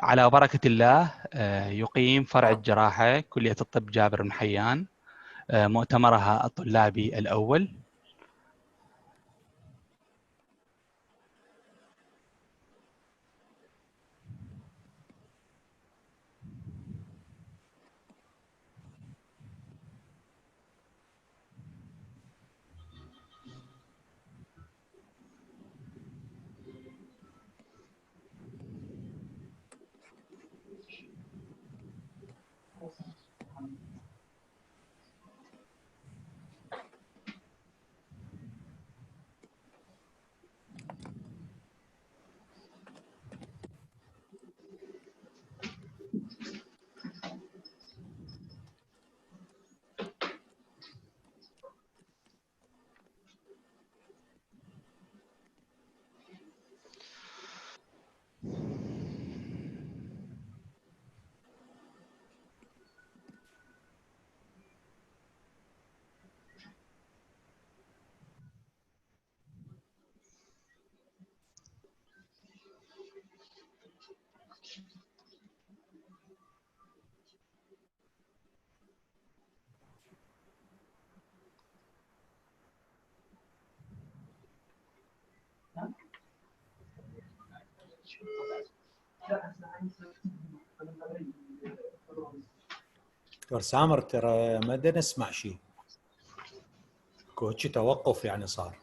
على بركة الله يقيم فرع الجراحة كلية الطب جابر بن حيان مؤتمرها الطلابي الأول. دكتور سامر ترى ما بدنا نسمع شيء، كوتشي توقف يعني صار.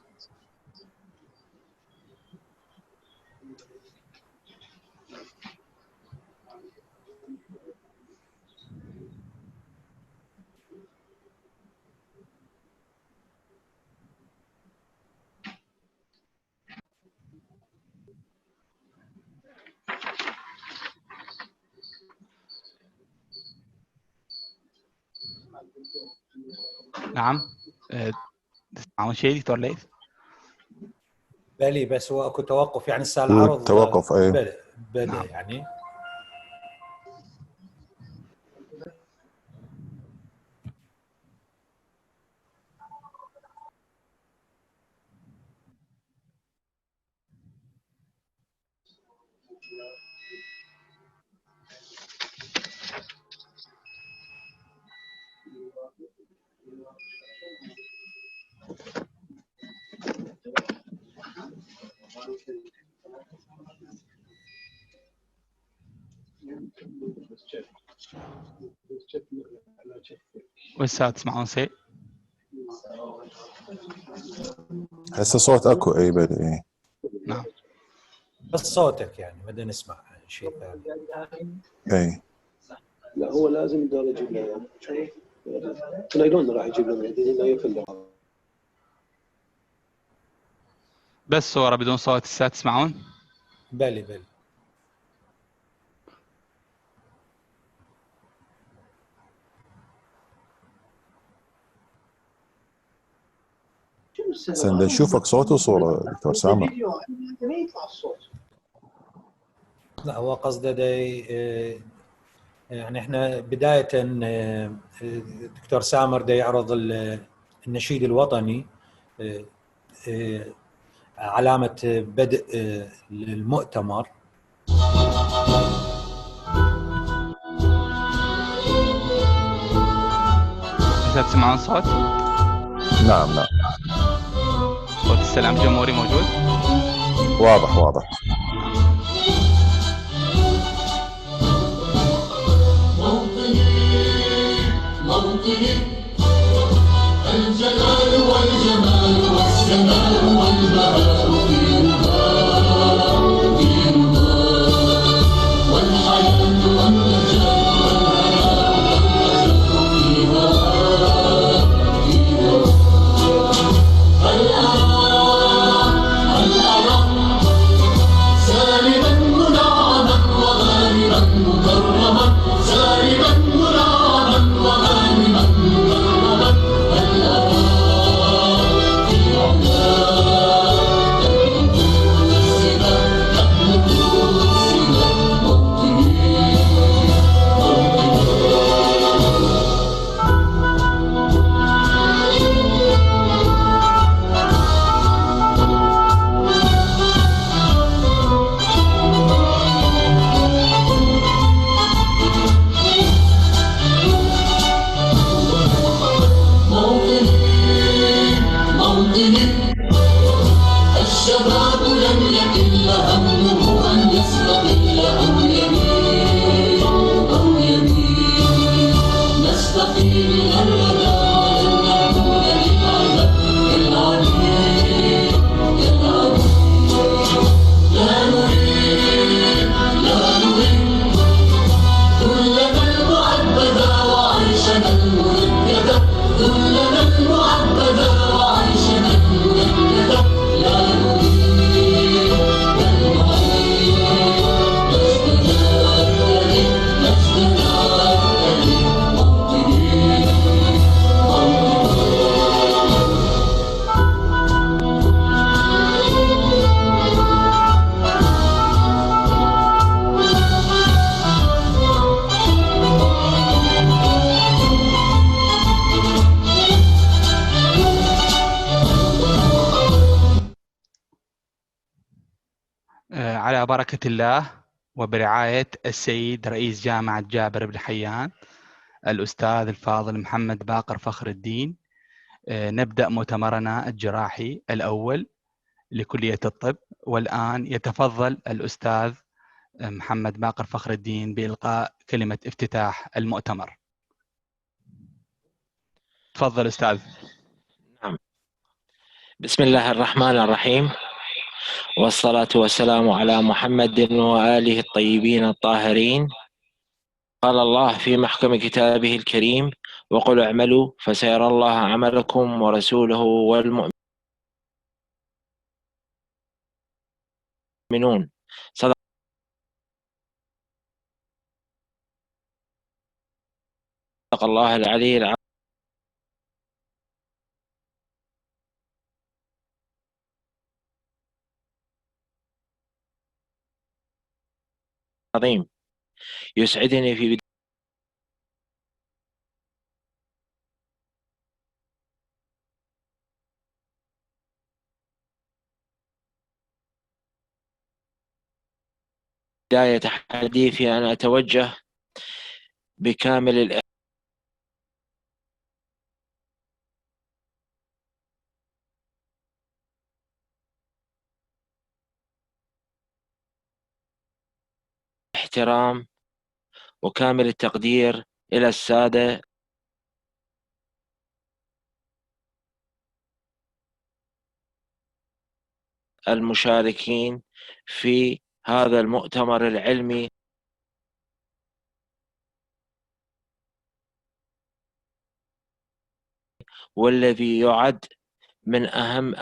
نعم، تسمعون شيء دكتور ليث؟ بلي بس هو اكو توقف يعني هسه العرض توقف. اي بدأ نعم. يعني وهسه تسمعون شيء؟ هسه صوت اكو. اي بلي. اي نعم. بس صوتك يعني بدنا نسمع شيء ثاني. اي لا هو لازم الدور يجيب له نايلون، راح يجيب له لا يفل. بس صورة بدون صوت هسه تسمعون؟ بلي سند نشوفك صوت وصورة دكتور سامر. لا هو قصده يعني احنا بداية الدكتور سامر دا يعرض النشيد الوطني علامة بدء المؤتمر. هسه تسمعون صوت؟ نعم صوت السلام الجمهوري موجود؟ واضح. موطني الجلال والجمال والسماء والبهاء في رضاك والحياة والنجاة والرجاء فيها هل أرى سالما منعما وغانما مكرما سالما منعما وغانما مكرما هل أرى في عداك على بركة الله وبرعاية السيد رئيس جامعة جابر بن حيان الأستاذ الفاضل محمد باقر فخر الدين، نبدأ مؤتمرنا الجراحي الأول لكلية الطب. والآن يتفضل الأستاذ محمد باقر فخر الدين بإلقاء كلمة افتتاح المؤتمر. تفضل أستاذ. نعم. بسم الله الرحمن الرحيم، والصلاة والسلام على محمد وآله الطيبين الطاهرين. قال الله في محكم كتابه الكريم: وقل اعملوا فسيرى الله عملكم ورسوله والمؤمنون. صدق الله العلي العظيم. يسعدني في بداية حديثي أن أتوجه بكامل الاحترام وكامل التقدير إلى السادة المشاركين في هذا المؤتمر العلمي والذي يعد من أهم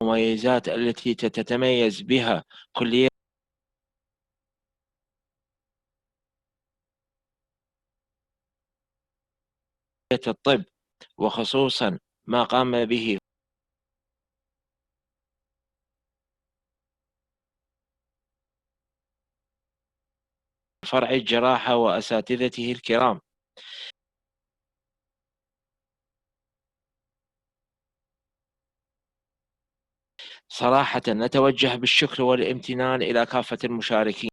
المميزات التي تتميز بها كلية الطب، وخصوصا ما قام به فرع الجراحة وأساتذته الكرام. صراحة نتوجه بالشكر والامتنان إلى كافة المشاركين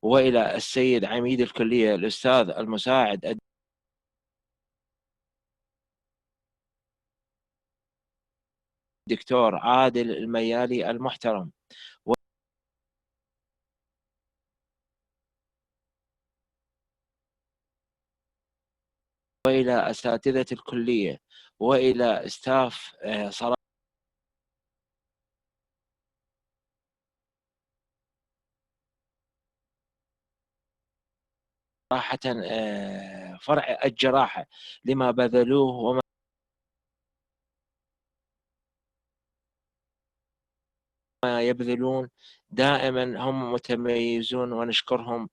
وإلى السيد عميد الكلية الأستاذ المساعد الدكتور عادل الميالي المحترم، وإلى أساتذة الكلية وإلى استاف صراحة فرع الجراحة لما بذلوه وما يبذلون. دائما هم متميزون ونشكرهم.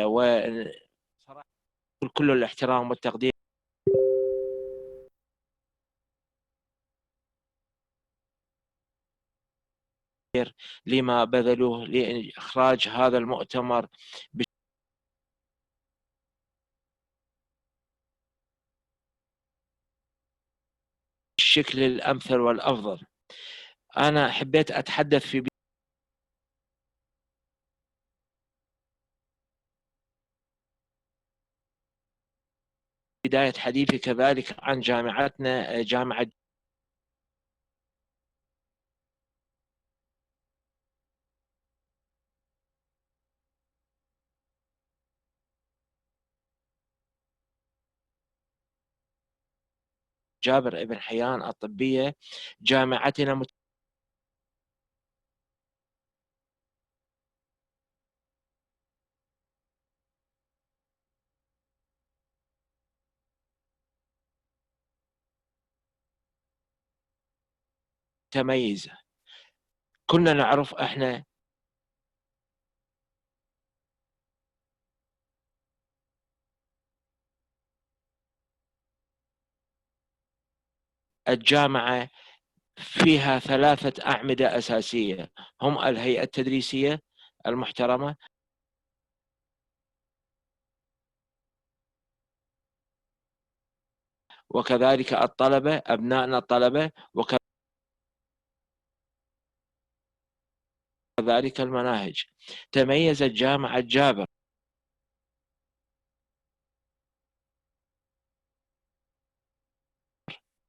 وصراحة كل الاحترام والتقدير لما بذلوه لإخراج هذا المؤتمر بالشكل الأمثل والأفضل. أنا حبيت أتحدث في بداية حديثي كذلك عن جامعتنا، جامعة جابر بن حيان الطبية. جامعتنا متميزة. كنا نعرف احنا الجامعة فيها 3 أعمدة أساسية، هم الهيئة التدريسية المحترمة، وكذلك الطلبة أبنائنا الطلبة، وكذلك المناهج. تميزت جامعة جابر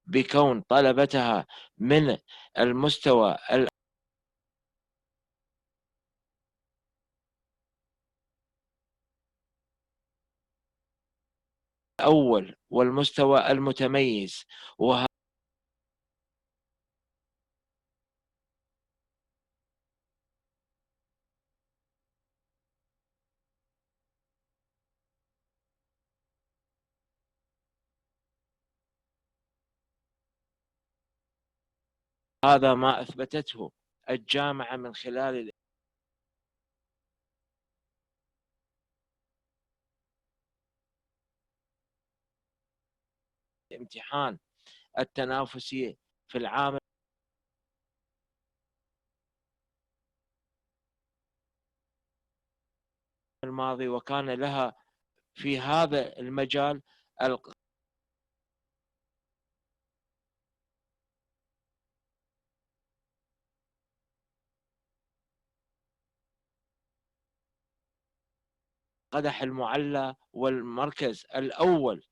بكون طلبتها من المستوى الأول والمستوى المتميز، وهذا ما أثبتته الجامعة من خلال الامتحان التنافسي في العام الماضي، وكان لها في هذا المجال القدح المعلى والمركز الأول.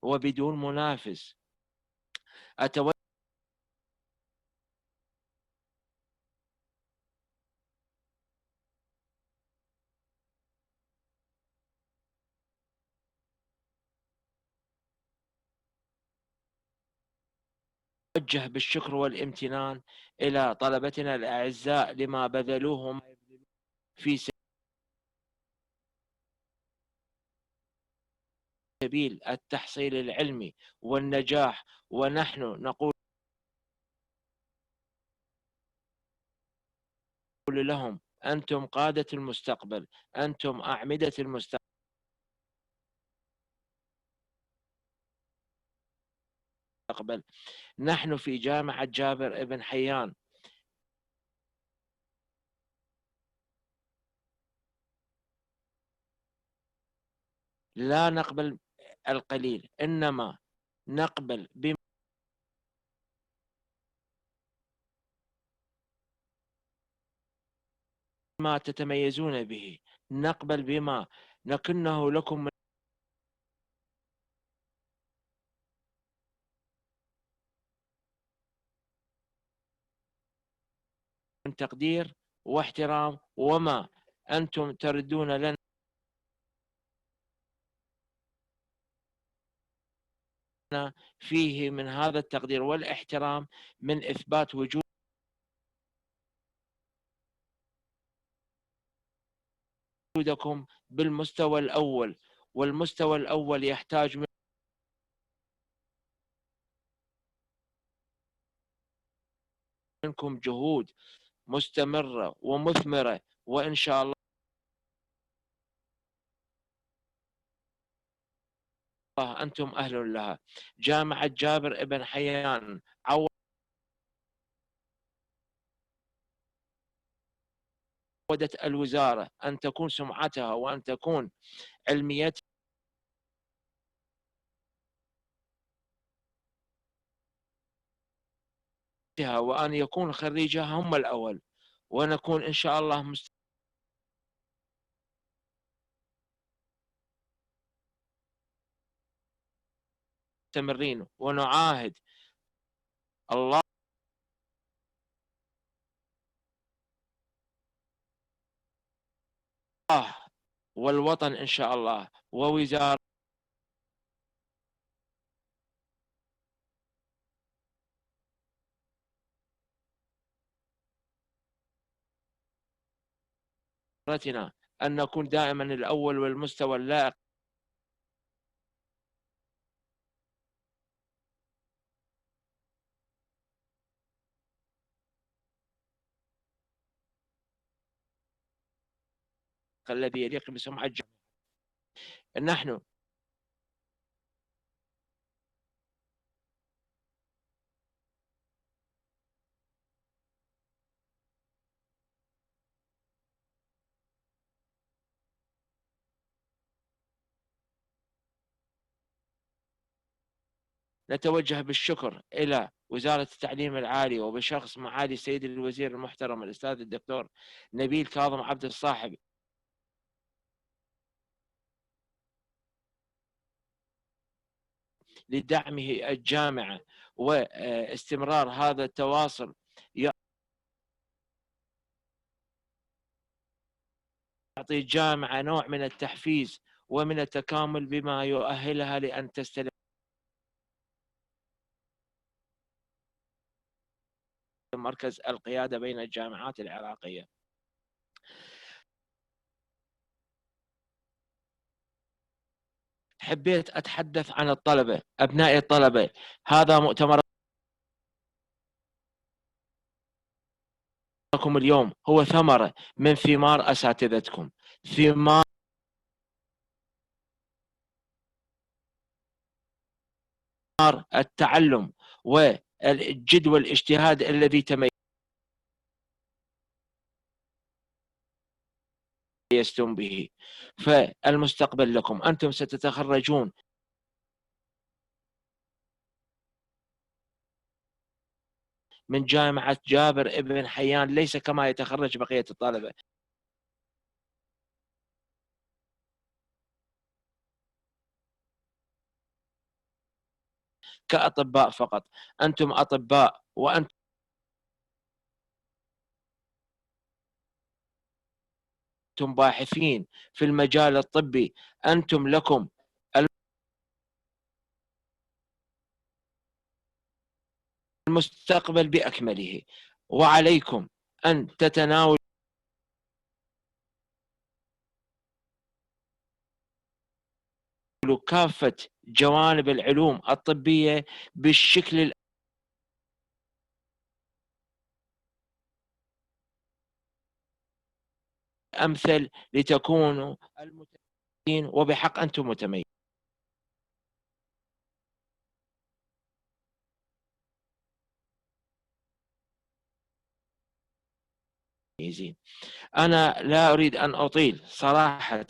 وبدون منافس. أتوجه بالشكر والامتنان إلى طلبتنا الأعزاء لما بذلوه في سبيل التحصيل العلمي والنجاح، ونحن نقول لهم أنتم قادة المستقبل، أنتم أعمدة المستقبل. نحن في جامعة جابر ابن حيان لا نقبل القليل، إنما نقبل بما تتميزون به، نقبل بما نكنه لكم من تقدير واحترام، وما أنتم تردون لنا فيه من هذا التقدير والاحترام من إثبات وجودكم بالمستوى الأول. والمستوى الأول يحتاج منكم جهود مستمرة ومثمرة، وإن شاء الله أنتم أهل لها. جامعة جابر ابن حيان عودت الوزارة أن تكون سمعتها وأن تكون علميتها وأن يكون خريجها هم الأول، ونكون إن شاء الله مستمرين، ونعاهد الله والوطن إن شاء الله ووزارة أن نكون دائما الأول والمستوى اللائق باللائق الذي يليق بسمعة الجامعة. نحن نتوجه بالشكر إلى وزارة التعليم العالي وبشخص معالي السيد الوزير المحترم الأستاذ الدكتور نبيل كاظم عبد الصاحب لدعمه الجامعة واستمرار هذا التواصل يعطي الجامعة نوع من التحفيز ومن التكامل بما يؤهلها لأن تستلم مركز القيادة بين الجامعات العراقية. حبيت أتحدث عن الطلبة، أبناء الطلبة. هذا مؤتمر اليوم هو ثمرة من ثمار أساتذتكم، ثمار التعلم والجد والاجتهاد الذي تميزتم به. فالمستقبل لكم، أنتم ستتخرجون من جامعة جابر ابن حيان ليس كما يتخرج بقية الطلبة، كأطباء فقط. أنتم أطباء وأنتم باحثين في المجال الطبي. أنتم لكم المستقبل بأكمله، وعليكم أن تتناولوا كافة جوانب العلوم الطبية بالشكل الأمثل لتكونوا المتميزين، وبحق أنتم متميزين. أنا لا أريد أن أطيل صراحة.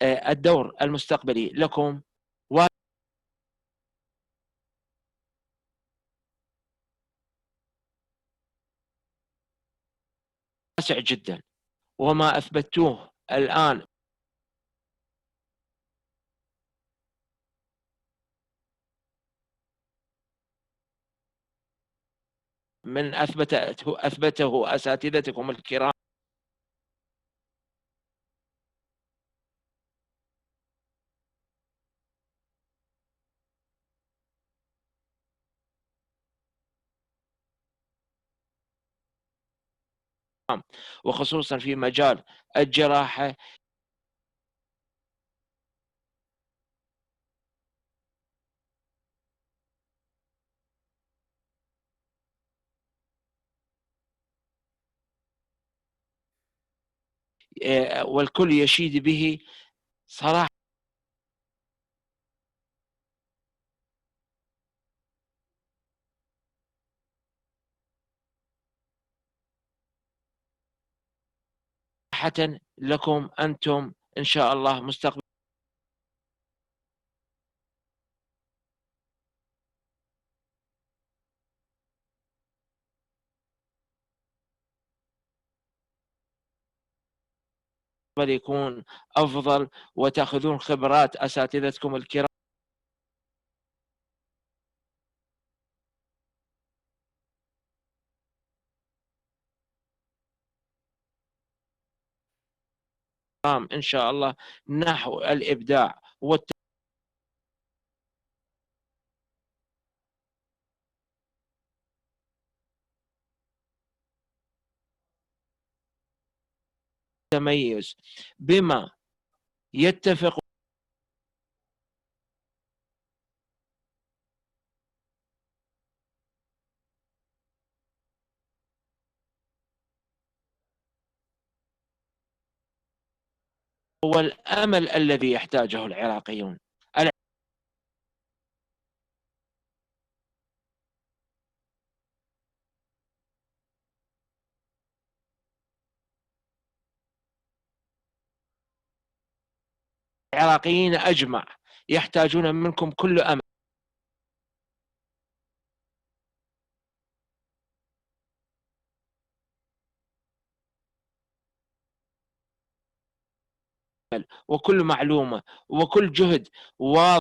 الدور المستقبلي لكم واسع جدا، وما أثبتوه الآن من أثبته أساتذتكم الكرام وخصوصا في مجال الجراحة. والكل يشيد به صراحة. لكم أنتم إن شاء الله مستقبل يكون أفضل، وتأخذون خبرات أساتذتكم الكرام إن شاء الله نحو الإبداع والتميز بما يتفق هو الأمل الذي يحتاجه العراقيون. العراقيين أجمع يحتاجون منكم كل أمل. وكل معلومة وكل جهد واضح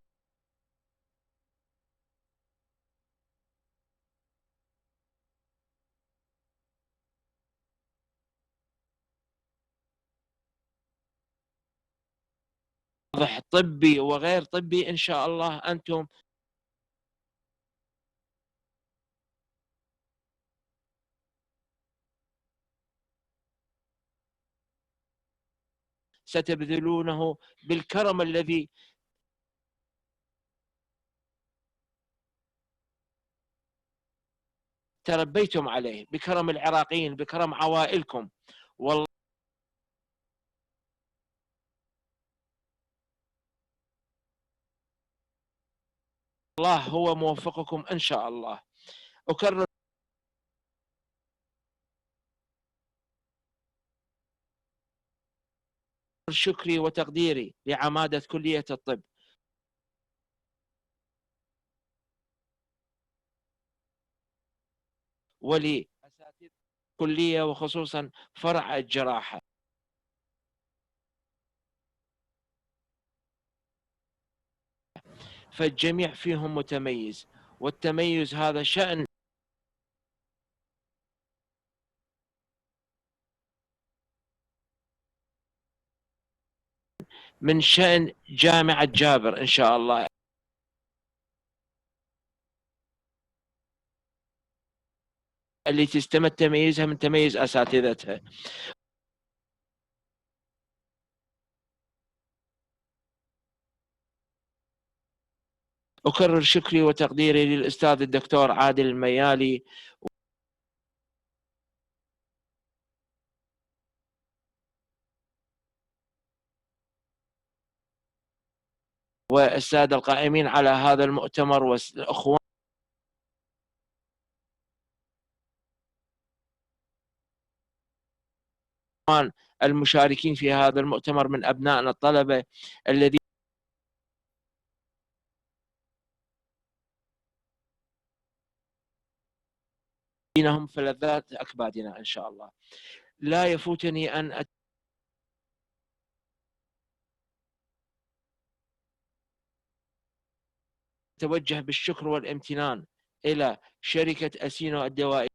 طبي وغير طبي، إن شاء الله أنتم ستبذلونه بالكرم الذي تربيتم عليه، بكرم العراقيين، بكرم عوائلكم. والله هو موفقكم إن شاء الله. أكرر شكري وتقديري لعمادة كلية الطب ولأساتذة الكلية وخصوصا فرع الجراحة. فالجميع فيهم متميز، والتميز هذا شأن من شأن جامعة جابر إن شاء الله، اللي تستمد تميزها من تميز أساتذتها. أكرر شكري وتقديري للأستاذ الدكتور عادل الميالي والسادة القائمين على هذا المؤتمر والأخوان المشاركين في هذا المؤتمر من أبنائنا الطلبة الذين هم فلذات أكبادنا إن شاء الله. لا يفوتني أن أتوجه بالشكر والامتنان إلى شركة أسينو الدوائية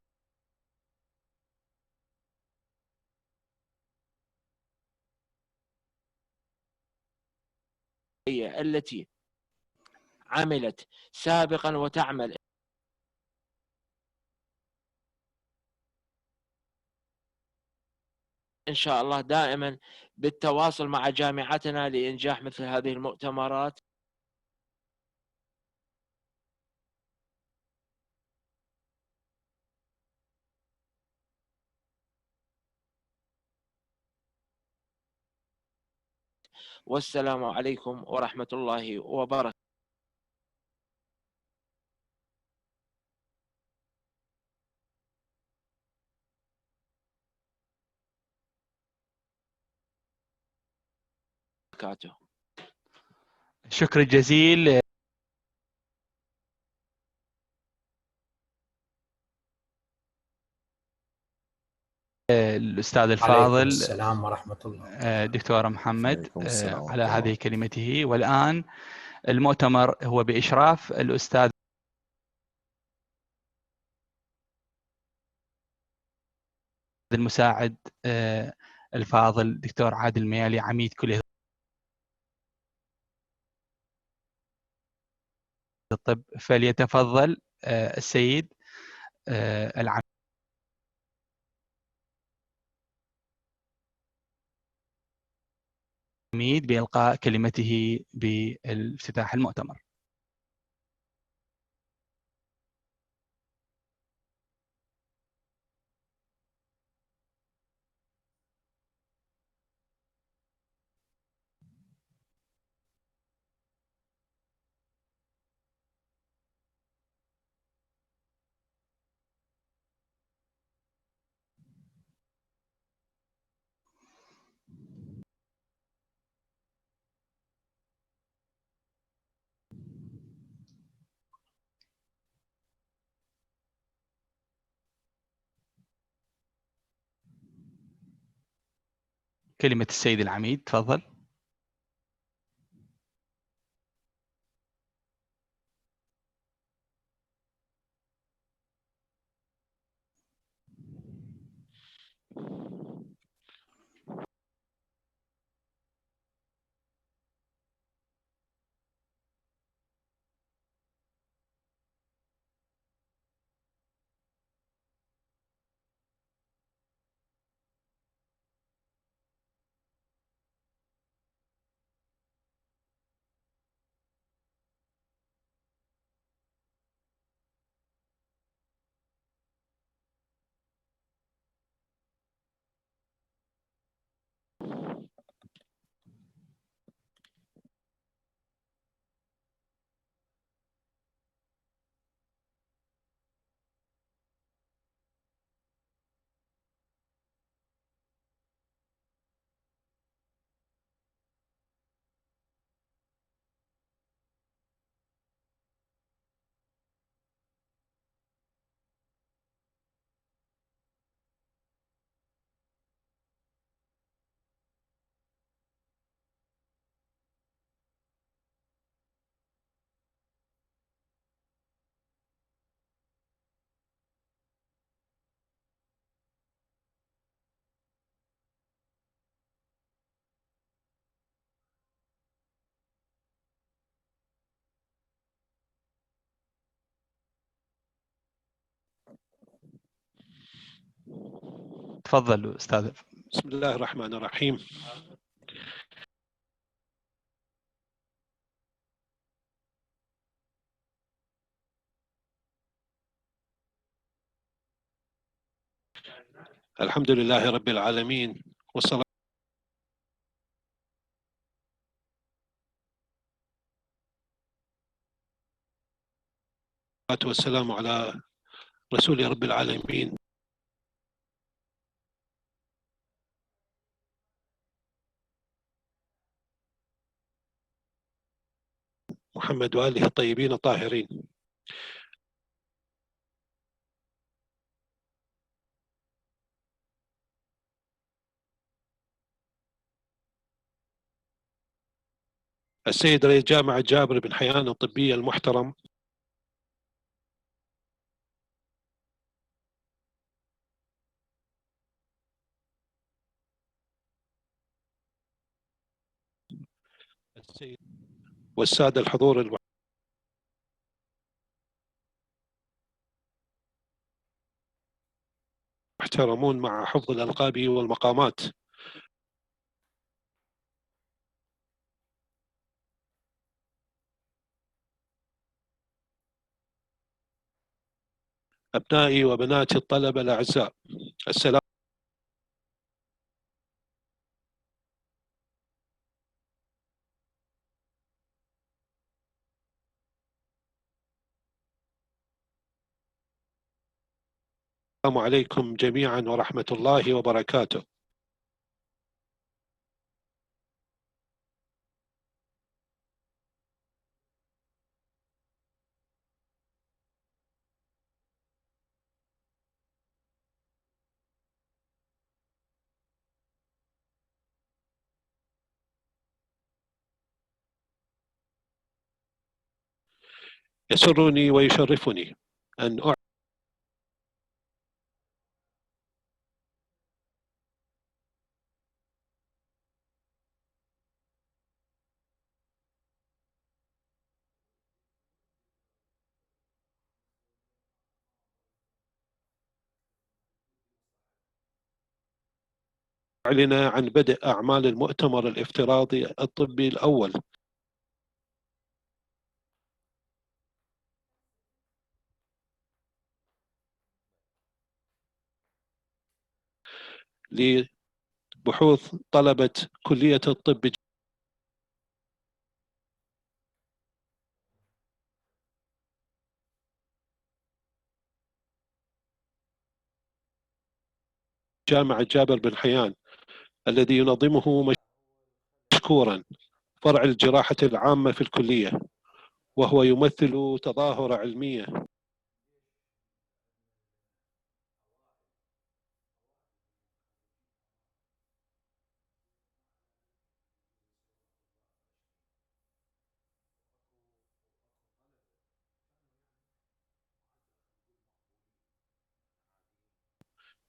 التي عملت سابقا وتعمل إن شاء الله دائما بالتواصل مع جامعتنا لإنجاح مثل هذه المؤتمرات. والسلام عليكم ورحمة الله وبركاته. شكر جزيل الأستاذ الفاضل السلام ورحمة الله دكتور محمد عليكم السلام على ورحمة الله. هذه كلمته. والآن المؤتمر هو بإشراف الأستاذ المساعد الفاضل دكتور عادل الميالي عميد كلية الطب. فليتفضل السيد العميد بإلقاء كلمته بافتتاح المؤتمر. كلمة السيد العميد، تفضل. تفضل أستاذ. بسم الله الرحمن الرحيم. الحمد لله رب العالمين، والصلاة والسلام على رسول رب العالمين محمد وآله الطيبين الطاهرين. السيد رئيس جامعة جابر بن حيان الطبية المحترم، السيد والسادة الحضور المحترمون مع حفظ الألقاب والمقامات، أبنائي وبناتي الطلبة الأعزاء، السلام عليكم جميعا ورحمة الله وبركاته. يسرني ويشرفني أن أعلن عن بدء أعمال المؤتمر الافتراضي الطبي الأول لبحوث طلبة كلية الطب جامعة جابر بن حيان، الذي ينظمه مشكورا فرع الجراحة العامة في الكلية، وهو يمثل تظاهرة علمية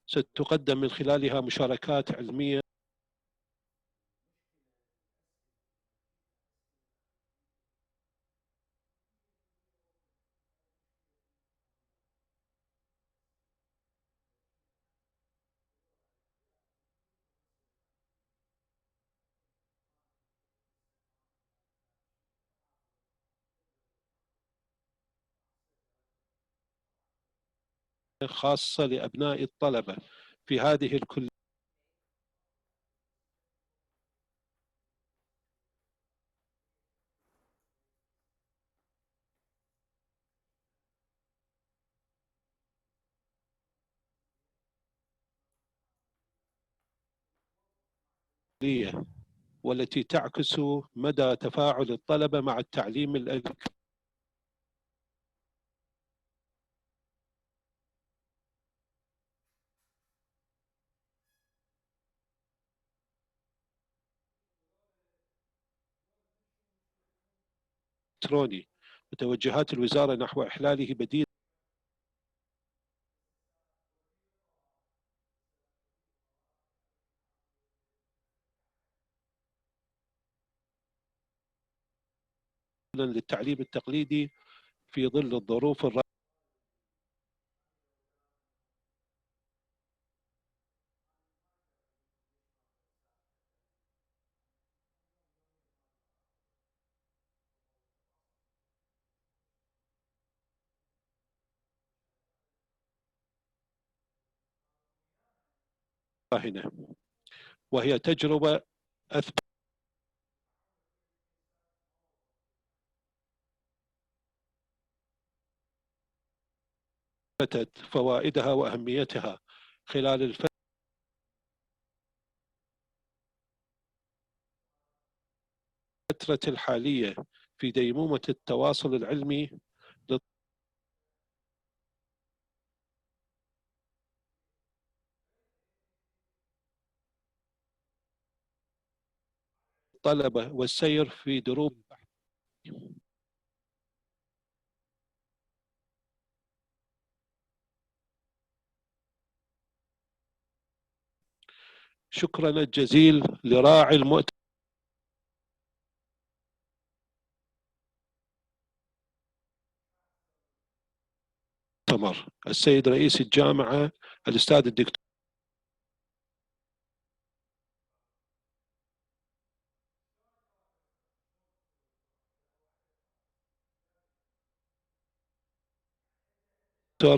ستقدم من خلالها مشاركات علمية خاصة لأبناء الطلبة في هذه الكلية. والتي تعكس مدى تفاعل الطلبة مع التعليم الإلكتروني. وتوجهات الوزارة نحو إحلاله بديل للتعليم التقليدي في ظل الظروف الراهنة، وهي تجربة أثبتت فوائدها وأهميتها خلال الفترة الحالية في ديمومة التواصل العلمي للطلبة والسير في دروب. شكرا الجزيل لراعي المؤتمر السيد رئيس الجامعة الأستاذ الدكتور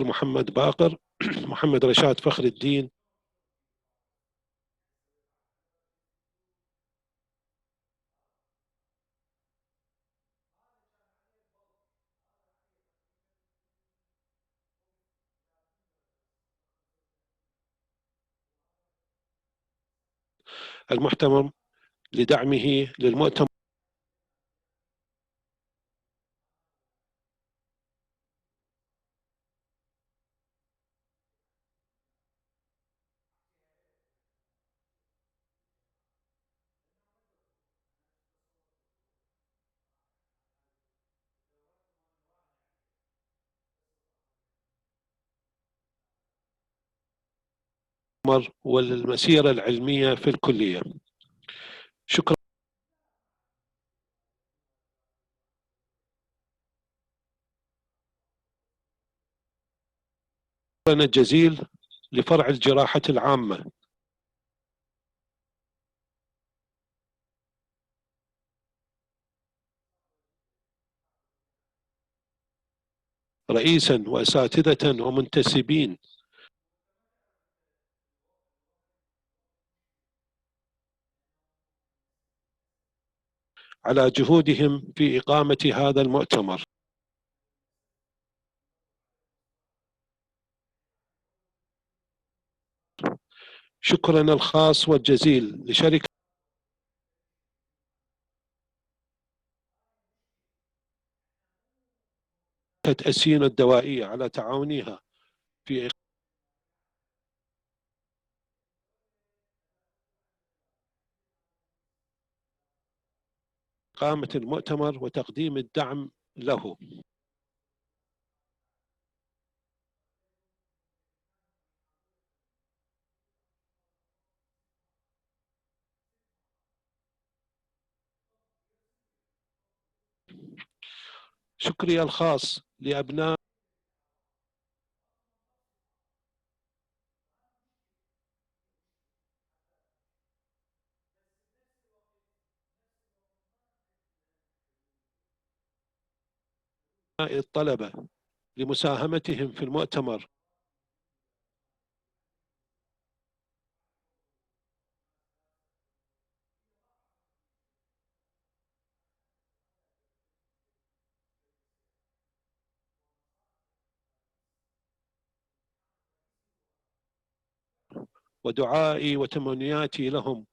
محمد باقر، محمد رشاد فخر الدين، المحتمم لدعمه للمؤتمر والمسيرة العلمية في الكلية. شكرا الجزيل لفرع الجراحة العامة رئيسا وأساتذة ومنتسبين على جهودهم في إقامة هذا المؤتمر. شكرا الخاص والجزيل لشركة السين الدوائية على تعاونها في إقامة المؤتمر وتقديم الدعم له. شكري الخاص لأبناء الطلبه لمساهمتهم في المؤتمر ودعائي وتمنياتي لهم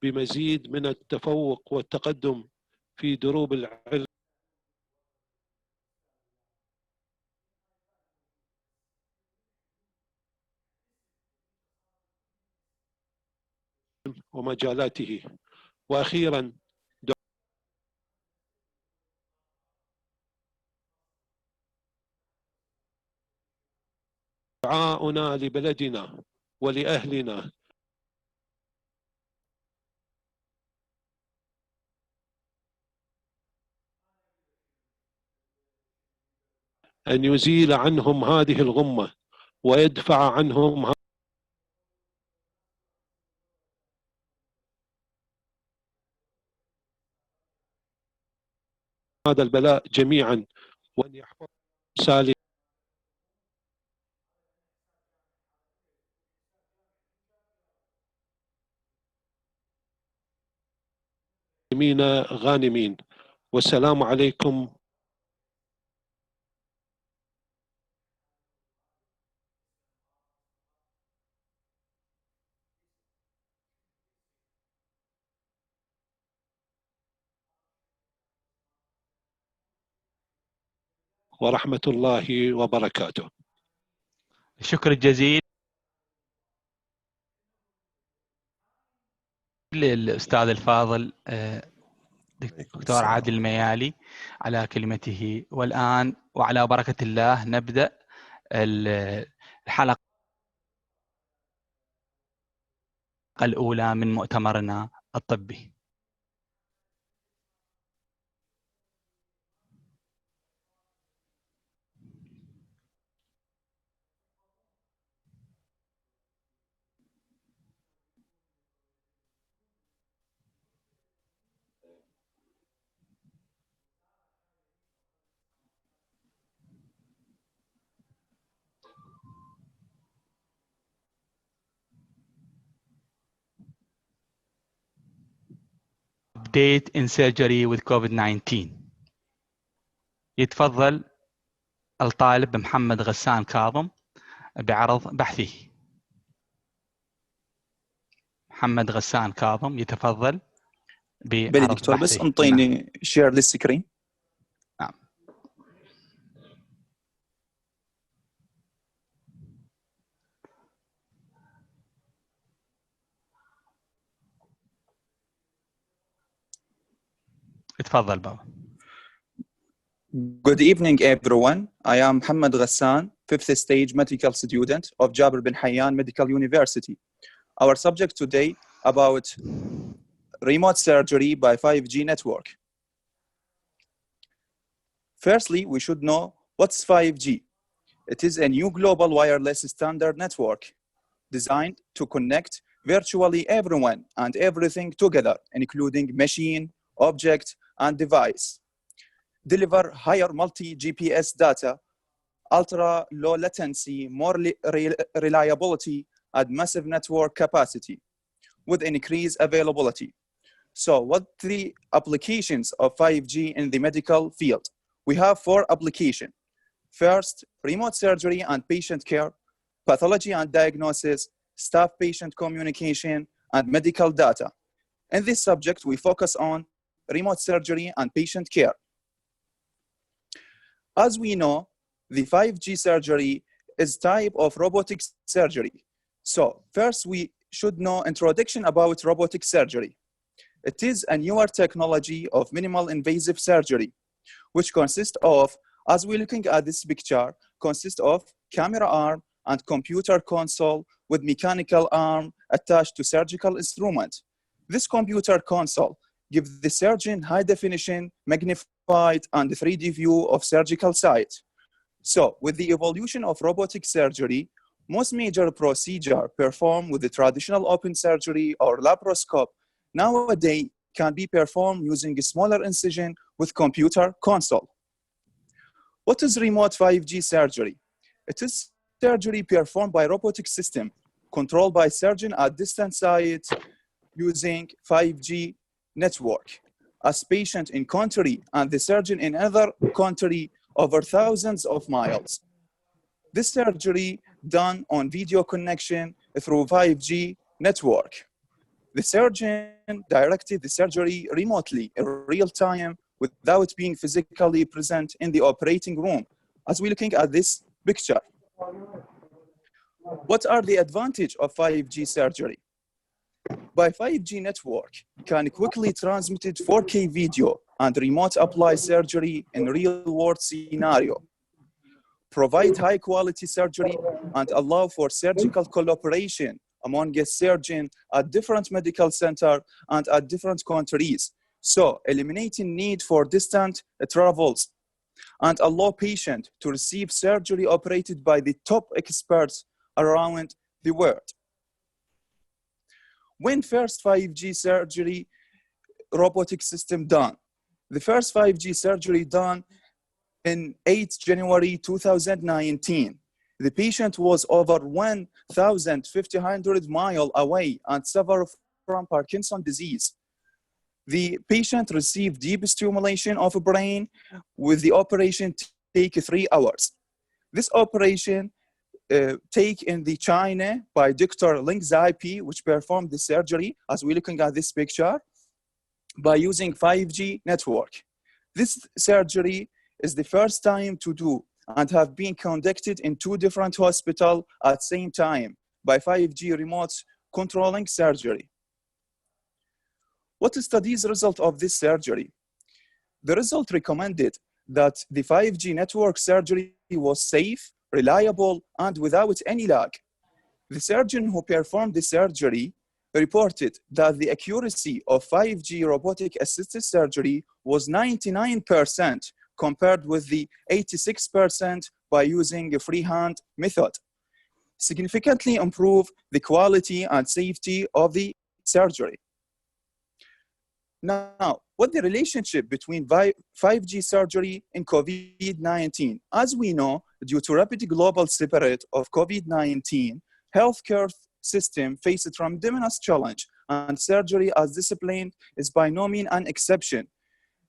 بمزيد من التفوق والتقدم في دروب العلم ومجالاته. وأخيرا دعاؤنا لبلدنا ولأهلنا أن يزيل عنهم هذه الغمة ويدفع عنهم هذا البلاء جميعا، وأن يحفظ سالمين غانمين. والسلام عليكم. ورحمة الله وبركاته. الشكر الجزيل للأستاذ الفاضل دكتور عادل الميالي على كلمته. والآن وعلى بركة الله نبدأ الحلقة الأولى من مؤتمرنا الطبي. Update in surgery with COVID-19. يتفضل الطالب محمد غسان كاظم بعرض بحثه. محمد غسان كاظم يتفضل بعرض دكتور بحثه. بس انطيني شير للسكرين. نعم. اتفضل بابا. Good evening everyone. I am Mohammed Ghassan, 5th stage medical student of Jabir bin حيان Medical University. Our subject today about remote surgery by 5G network. Firstly, we should know what's 5G. It is a new global wireless standard network designed to connect virtually everyone and everything together, including machine, object, and device. Deliver higher multi-GPS data, ultra-low latency, more reliability, and massive network capacity with increased availability. So what the applications of 5G in the medical field? We have 4 applications. First, remote surgery and patient care, pathology and diagnosis, staff-patient communication, and medical data. In this subject, we focus on remote surgery and patient care. As we know, the 5G surgery is type of robotic surgery. So first we should know introduction about robotic surgery. It is a newer technology of minimal invasive surgery, which consists of As we're looking at this picture, consists of camera arm and computer console with mechanical arm attached to surgical instrument. This computer console gives the surgeon high definition, magnified, and 3D view of surgical site. So with the evolution of robotic surgery, most major procedure performed with the traditional open surgery or laparoscope nowadays can be performed using a smaller incision with computer console. What is remote 5G surgery? It is surgery performed by robotic system controlled by surgeon at distant sites using 5G network. As patient in country and the surgeon in other country over thousands of miles. This surgery done on video connection through 5G network. The surgeon directed the surgery remotely in real time without being physically present in the operating room, as we're looking at this picture. What are the advantages of 5G surgery? By 5G network can quickly transmit 4K video and remote apply surgery in real world scenario, provide high quality surgery and allow for surgical collaboration among a surgeon at different medical center and at different countries. So eliminating need for distant travels and allow patient to receive surgery operated by the top experts around the world. When first 5G surgery robotic system done? The first 5G surgery done in 8 January 2019. The patient was over 1,500 miles away and suffered from Parkinson's disease. The patient received deep stimulation of the brain with the operation take 3 hours. This operation take in the China by Dr.Laith IP, which performed the surgery, as we're looking at this picture, by using 5G network. This surgery is the first time to do and have been conducted in 2 different hospitals at the same time by 5G remote controlling surgery. What is study's result of this surgery? The result recommended that the 5G network surgery was safe, reliable, and without any lag. The surgeon who performed the surgery reported that the accuracy of 5G robotic assisted surgery was 99% compared with the 86% by using a freehand method. Significantly improve the quality and safety of the surgery. Now, what the relationship between 5G surgery and COVID-19? As we know, due to rapid global spread of COVID-19, healthcare system faced a tremendous challenge, and surgery as discipline is by no means an exception.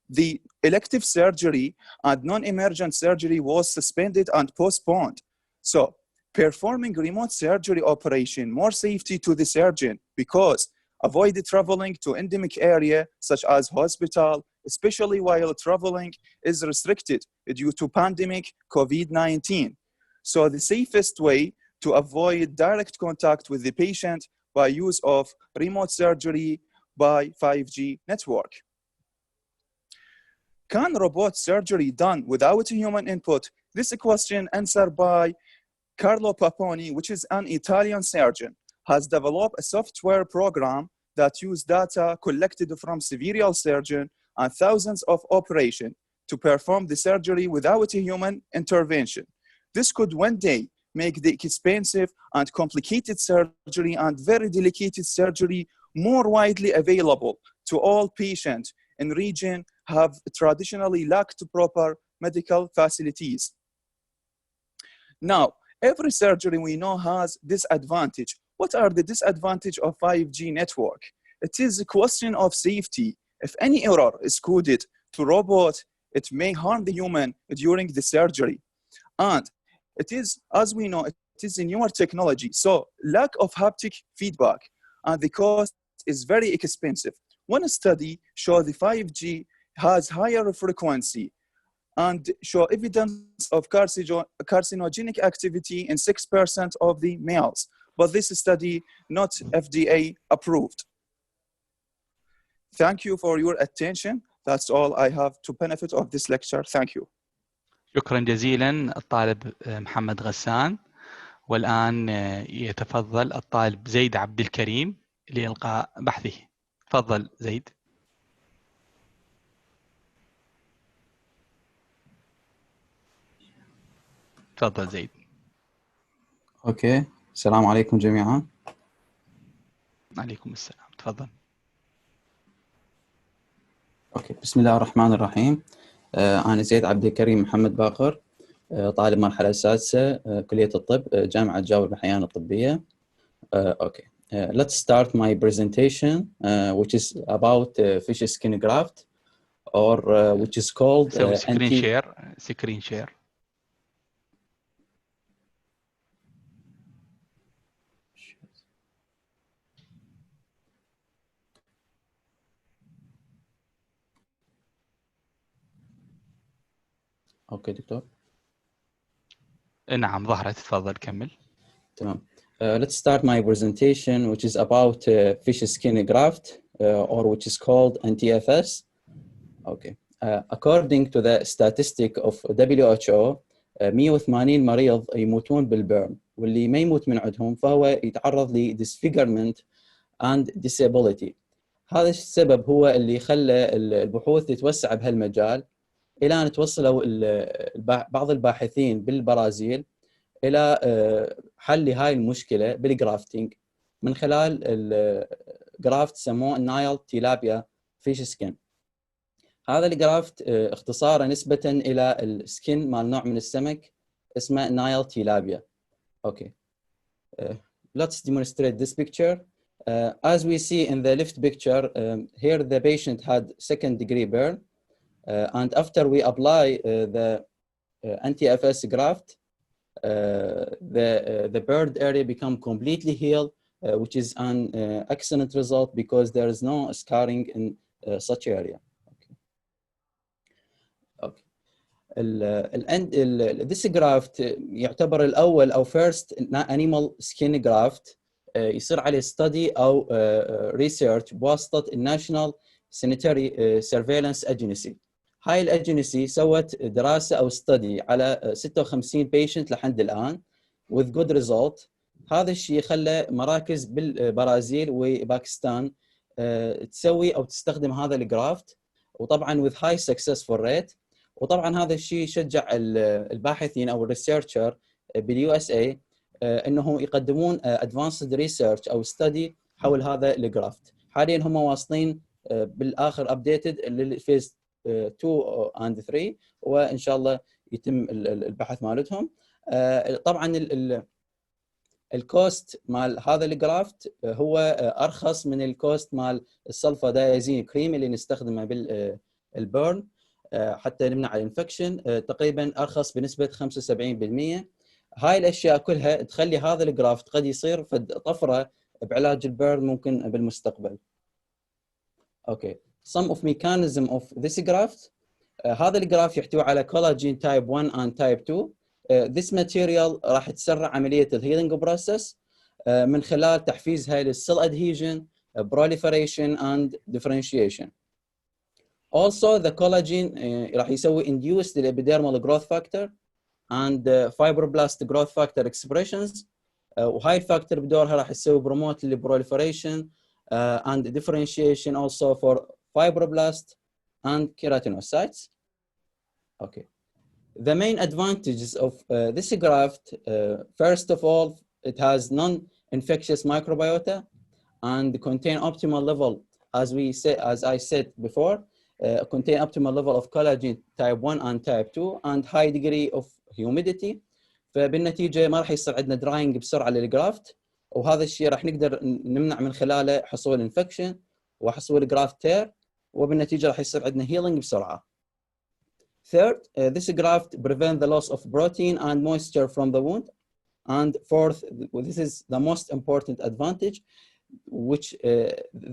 The elective surgery and non-emergent surgery was suspended and postponed. So, performing remote surgery operation more safety to the surgeon because avoid traveling to endemic area such as hospital, especially while traveling is restricted due to pandemic COVID-19. So the safest way to avoid direct contact with the patient by use of remote surgery by 5G network. Can robot surgery done without human input? This question answered by Carlo Paponi, which is an Italian surgeon, has developed a software program that use data collected from several surgeons and thousands of operations to perform the surgery without a human intervention. This could one day make the expensive and complicated surgery and very delicate surgery more widely available to all patients in regions have traditionally lacked proper medical facilities. Now, every surgery we know has disadvantage. What are the disadvantages of 5G network? It is a question of safety. If any error is coded to robot, it may harm the human during the surgery. And it is, as we know, it is a newer technology. So lack of haptic feedback and the cost is very expensive. One study showed the 5G has higher frequency and show evidence of carcinogenic activity in 6% of the males. But this study not FDA approved. Thank you for your attention. That's all I have to benefit of this lecture. Thank you. شكرا جزيلا الطالب محمد غسان. والآن يتفضل الطالب زيد عبد الكريم لإلقاء بحثه. تفضل زيد. تفضل زيد. اوكي، السلام عليكم جميعا. عليكم السلام، تفضل. اوكي، بسم الله الرحمن الرحيم. انا زيد عبد الكريم محمد باقر، طالب مرحله سادسه كليه الطب، جامعه جابر بحيان الطبيه. اوكي, let's start my presentation which is about fish skin graft or which is called سوي سكرين شير. اوكي دكتور. نعم ظهرت، تفضل كمل. تمام. Let's start my presentation which is about fish skin graft or which is called NTFS. Okay. According to the statistic of WHO 180 مريض يموتون بالبيرن، واللي ما يموت من عندهم فهو يتعرض ل disfigurement and disability. هذا السبب هو اللي خلى البحوث تتوسع بهالمجال إلى أن توصلوا بعض الباحثين بالبرازيل إلى حل هاي المشكلة بالجرافتينج من خلال الجرافت سموه النايل تيلابيا فيش سكين. هذا الجرافت اختصاره نسبة إلى السكين مال نوع من السمك اسمه نايل تيلابيا. Okay. Let's demonstrate this picture. As we see in the left picture, here the patient had second-degree burn, and after we apply the NTFS graft, the burned area become completely healed, which is an excellent result because there is no scarring in such area. Okay. This graft يعتبر الأول أو first animal skin graft يصير عليه study أو research بواسطة National Sanitary Surveillance Agency. هاي الأجنسي سوت دراسة أو study على 56 patient لحد الآن with good result. هذا الشيء خلى مراكز بالبرازيل وباكستان تسوي أو تستخدم هذا الجرافت، وطبعا with high successful rate. وطبعا هذا الشيء شجع الباحثين أو الريسيرشر باليو اس اي انه يقدمون advanced research أو study حول هذا الجرافت. حاليا هم واصلين بالآخر updated للفيز 2 and 3 وإن شاء الله يتم البحث مالتهم. طبعا الكوست مال هذا الجرافت هو أرخص من الكوست مال السلفادايازين كريم اللي نستخدمه بالبيرن حتى نمنع الانفكشن، تقريبا أرخص بنسبة 75%. هاي الأشياء كلها تخلي هذا الجرافت قد يصير طفرة بعلاج البيرن ممكن بالمستقبل. Okay. Some of mechanism of this graft. هذا الجراف يحتوي على collagen type 1 and type 2. This material راح تسرع عملية الهيلينج بروسس من خلال تحفيزها للcell adhesion, proliferation and differentiation. Also the collagen راح يسوي induce the epidermal growth factor and fibroblast growth factor expressions. وهاي الفاكتور بدورها راح يسوي promote للproliferation and differentiation also for fibroblast and keratinocytes. Okay. The main advantages of this graft, first of all, it has non-infectious microbiota and contain optimal level, as I said before, contain optimal level of collagen type 1 and type 2 and high degree of humidity. فبالنتيجة ما راح يصير عندنا drying بسرعة للجرافت، وهذا الشيء راح نقدر نمنع من خلاله حصول انفكشن وحصول جرافت تير، وبالنتيجة راح يصير عندنا healing بسرعة. Third, this graft prevent the loss of protein and moisture from the wound. And fourth, this is the most important advantage, which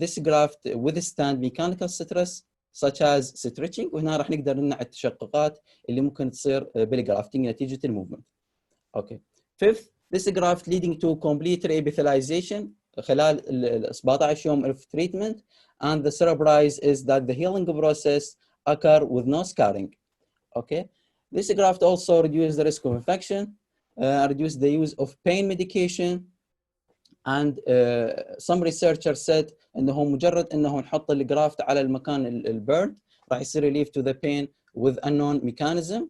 this graft withstand mechanical stress such as stretching، وهنا راح نقدر نمنع التشققات اللي ممكن تصير بالجرافتنج نتيجة الموفمنت. Okay. Fifth, this graft leading to complete reepithelialization خلال ال 17 يوم of treatment, and the surprise is that the healing process occur with no scarring. Okay. This graft also reduces the risk of infection, reduce the use of pain medication, and some researchers said انه مجرد انه نحط الجرافت على المكان البرد راح يصير relief to the pain with unknown mechanism.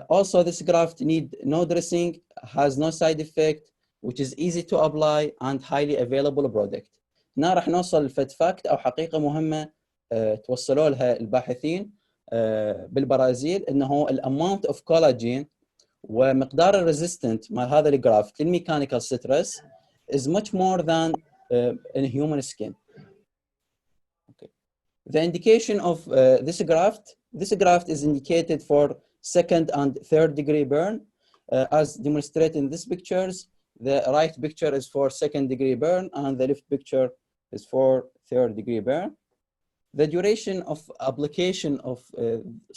Also this graft need no dressing, has no side effect, which is easy to apply and highly available product. هنا راح نوصل لفت فاكت او حقيقه مهمه توصلوا لها الباحثين بالبرازيل انه الاماونت اوف كولاجين ومقدار الريزيستنت مال هذا الجرافت للميكانيكال ستريس is much more than in human skin. Okay. The indication of this graft is indicated for second and third degree burn, as demonstrated in these pictures. The right picture is for second degree burn and the left picture is for third degree burn. The duration of application of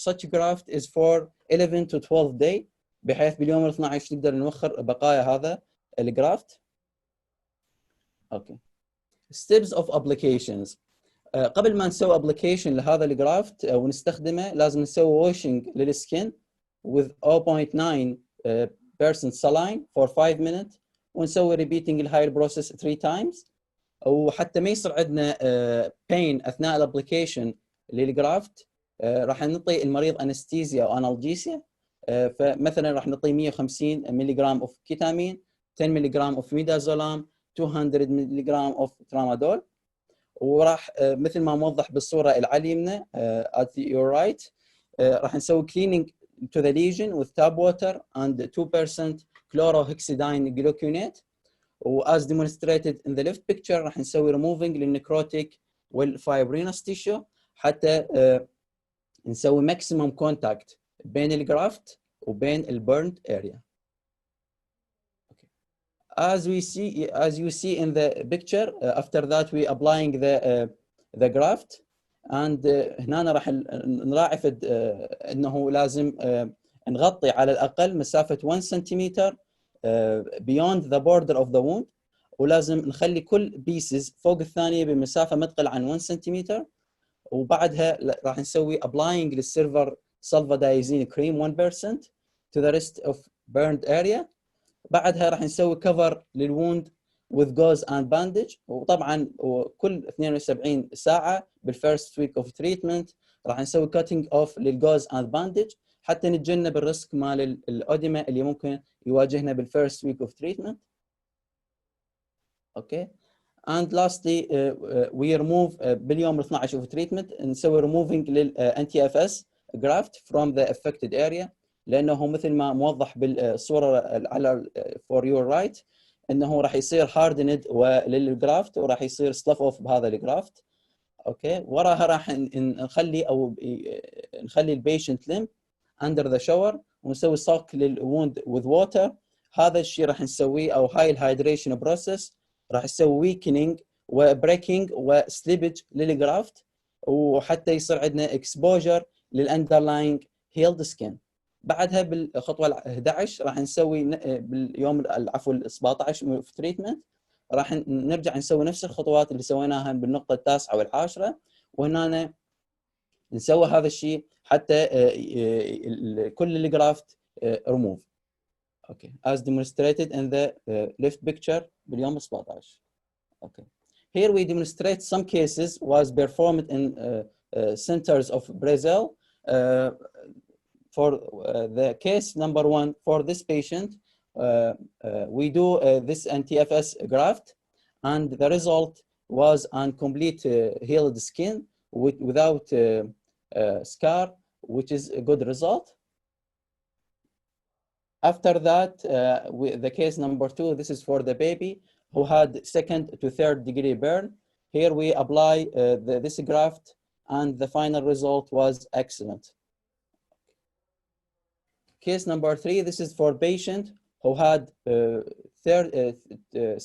such graft is for 11 to 12 days, بحيث باليوم ال 12 نقدر نوخر بقايا هذا الجرافت. Okay. Steps of applications. قبل ما نسوي application لهذا الجرافت ونستخدمه لازم نسوي washing للسكين with 0.9% saline for 5 minutes ونسوي repeating الهاي process 3 times. وحتى ما يصير عندنا pain اثناء الابليكيشن للجرافت راح نعطي المريض انستيزيا او انالجيسيا. فمثلا راح نعطيه 150 ملغ اوف كيتامين، 10 ملغ اوف ميدازولام، 200 ملغ اوف ترامادول. وراح مثل ما موضح بالصوره اللي على اليمنى at your right راح نسوي cleaning to the lesion with tap water and 2% chlorohexidine gluconate. as demonstrated in the left picture راح نسوي removing للنكروتيك والفايبرينس tissue حتى نسوي maximum contact بين الجرافت وبين البرند area. Okay. As you see in the picture, after that we applying the graft and هنا راح نراعي انه لازم نغطي على الاقل مسافه 1 سنتيمتر beyond the border of the wound، ولازم نخلي كل pieces فوق الثانيه بمسافه ما تقل عن 1 سنتيمتر. وبعدها راح نسوي applying للسيرفر sulfadiazine cream 1% to the rest of burned area. بعدها راح نسوي cover للwound with gauze and bandage. وطبعا كل 72 ساعه بالفيرست ويك اوف تريتمنت راح نسوي cutting off للجوز and bandage حتى نتجنب الريسك مال الأوديما اللي ممكن يواجهنا بالفيرست ويك اوف تريتمنت. اوكي. and lastly we remove باليوم 12 اوف تريتمنت نسوي removing للانتي اف اس graft from the affected area، لانه مثل ما موضح بالصوره على for your right انه راح يصير hardened للجرافت وراح يصير slough off بهذا الجرافت. اوكي. وراها راح نخلي البيشنت لم under the shower ونسوي soak للwound with water. هذا الشيء راح نسويه او هاي الهايدريشن بروسيس راح يسوي weakening وبريكنج وسليبج للجرافت وحتى يصير عندنا exposure للاندرلاينج هيلد سكين. بعدها بالخطوه 11 راح نسوي باليوم ال 17 في تريتمنت راح نرجع نسوي نفس الخطوات اللي سويناها بالنقطه التاسعه والعاشره، وهنا نسوي هذا الشيء حتى كل الجرافت ريموف. اوكي as demonstrated in the left picture باليوم 17. Okay. Here we demonstrate some cases was performed in centers of Brazil. For the case number 1 for this patient, we do this anti-FS graft, and the result was on complete healed skin without scar, which is a good result. After that, the case number 2, this is for the baby who had 2nd to 3rd degree burn. Here we apply this graft, and the final result was excellent. Case number 3, this is for patient who had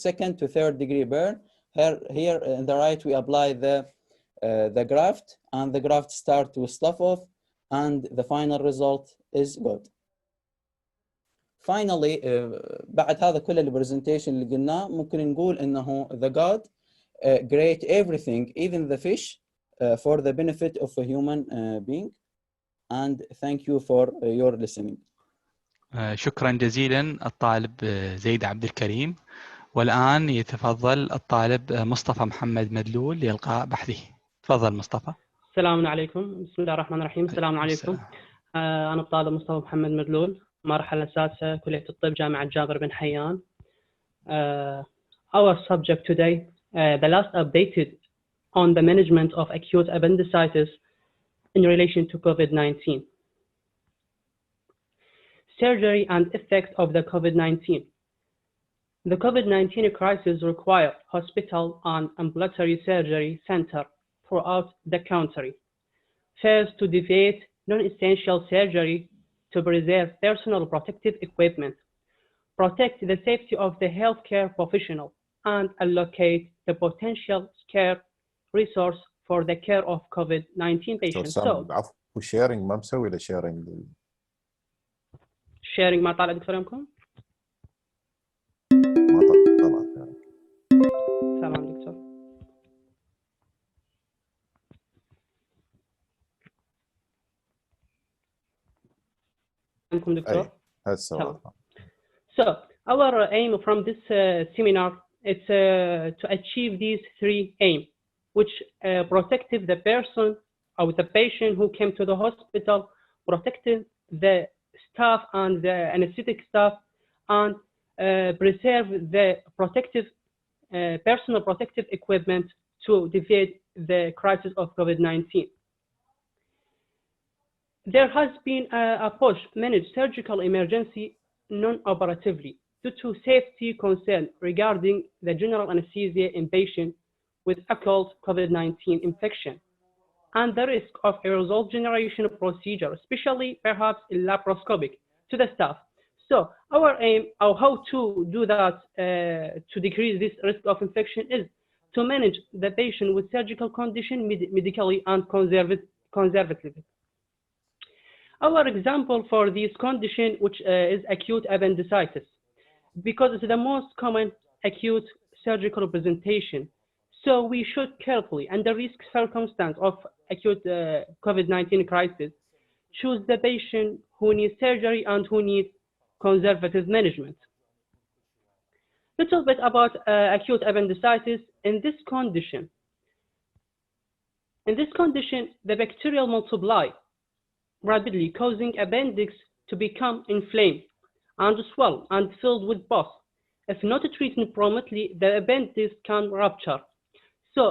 2nd to 3rd degree burn. Here on the right, we apply the graft, and the graft start to slough off, and the final result is good. Finally, بعد هذا كل البرزنتيشن اللي قلناه ممكن نقول انه the God create everything, even the fish, for the benefit of a human being. and thank you for your listening. شكرا جزيلا الطالب زيد عبد الكريم. والآن يتفضل الطالب مصطفى محمد مدلول لإلقاء بحثه. تفضل مصطفى. السلام عليكم، بسم الله الرحمن الرحيم. السلام عليكم. أنا الطالب مصطفى محمد مدلول، مرحلة السادسة، كلية الطب، جامعة جابر بن حيان. Our subject today, the last updated on the management of acute appendicitis in relation to COVID-19. Surgery and effects of the COVID-19. The COVID-19 crisis required hospital and ambulatory surgery center throughout the country. First, to deviate non-essential surgery to preserve personal protective equipment, protect the safety of the healthcare professional, and allocate the potential scarce resource for the care of COVID-19 patients. So, عفوا sharing ما مسوي له sharing. sharing ما طالع دكتور يمكن؟ ما طلع. تمام دكتور. عندكم دكتور؟ هسه. So, our aim from this seminar is to achieve these three aims, which protected the person or the patient who came to the hospital, protected the staff and the anesthetic staff, and preserve the protective personal protective equipment to defeat the crisis of COVID-19. There has been a push to manage surgical emergency non-operatively due to safety concern regarding the general anesthesia in patients with occult COVID-19 infection and the risk of aerosol generation procedure, especially perhaps laparoscopic, to the staff. So our aim, or how to do that to decrease this risk of infection, is to manage the patient with surgical condition medically and conservatively. Our example for this condition, which is acute appendicitis, because it's the most common acute surgical presentation. So we should carefully, under risk circumstance of acute COVID-19 crisis, choose the patient who needs surgery and who needs conservative management. Little bit about acute appendicitis. In this condition, the bacterial multiply rapidly, causing appendix to become inflamed and swell and filled with pus. If not treated promptly, the appendix can rupture. So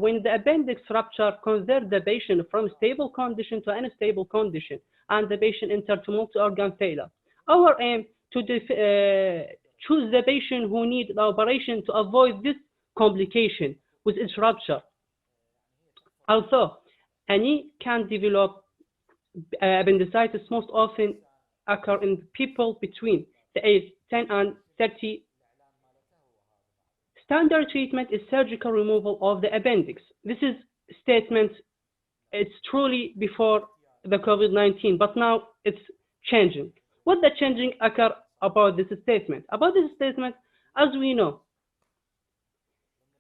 when the appendix rupture, convert the patient from stable condition to unstable condition, and the patient enter to multi-organ failure. Our aim to choose the patient who need the operation to avoid this complication with its rupture. Although any can develop appendicitis, most often occur in people between the age 10 and 30. Standard treatment is surgical removal of the appendix. This is statement, it's truly before the COVID-19, but now it's changing. What the changing occur about this statement? About this statement, as we know,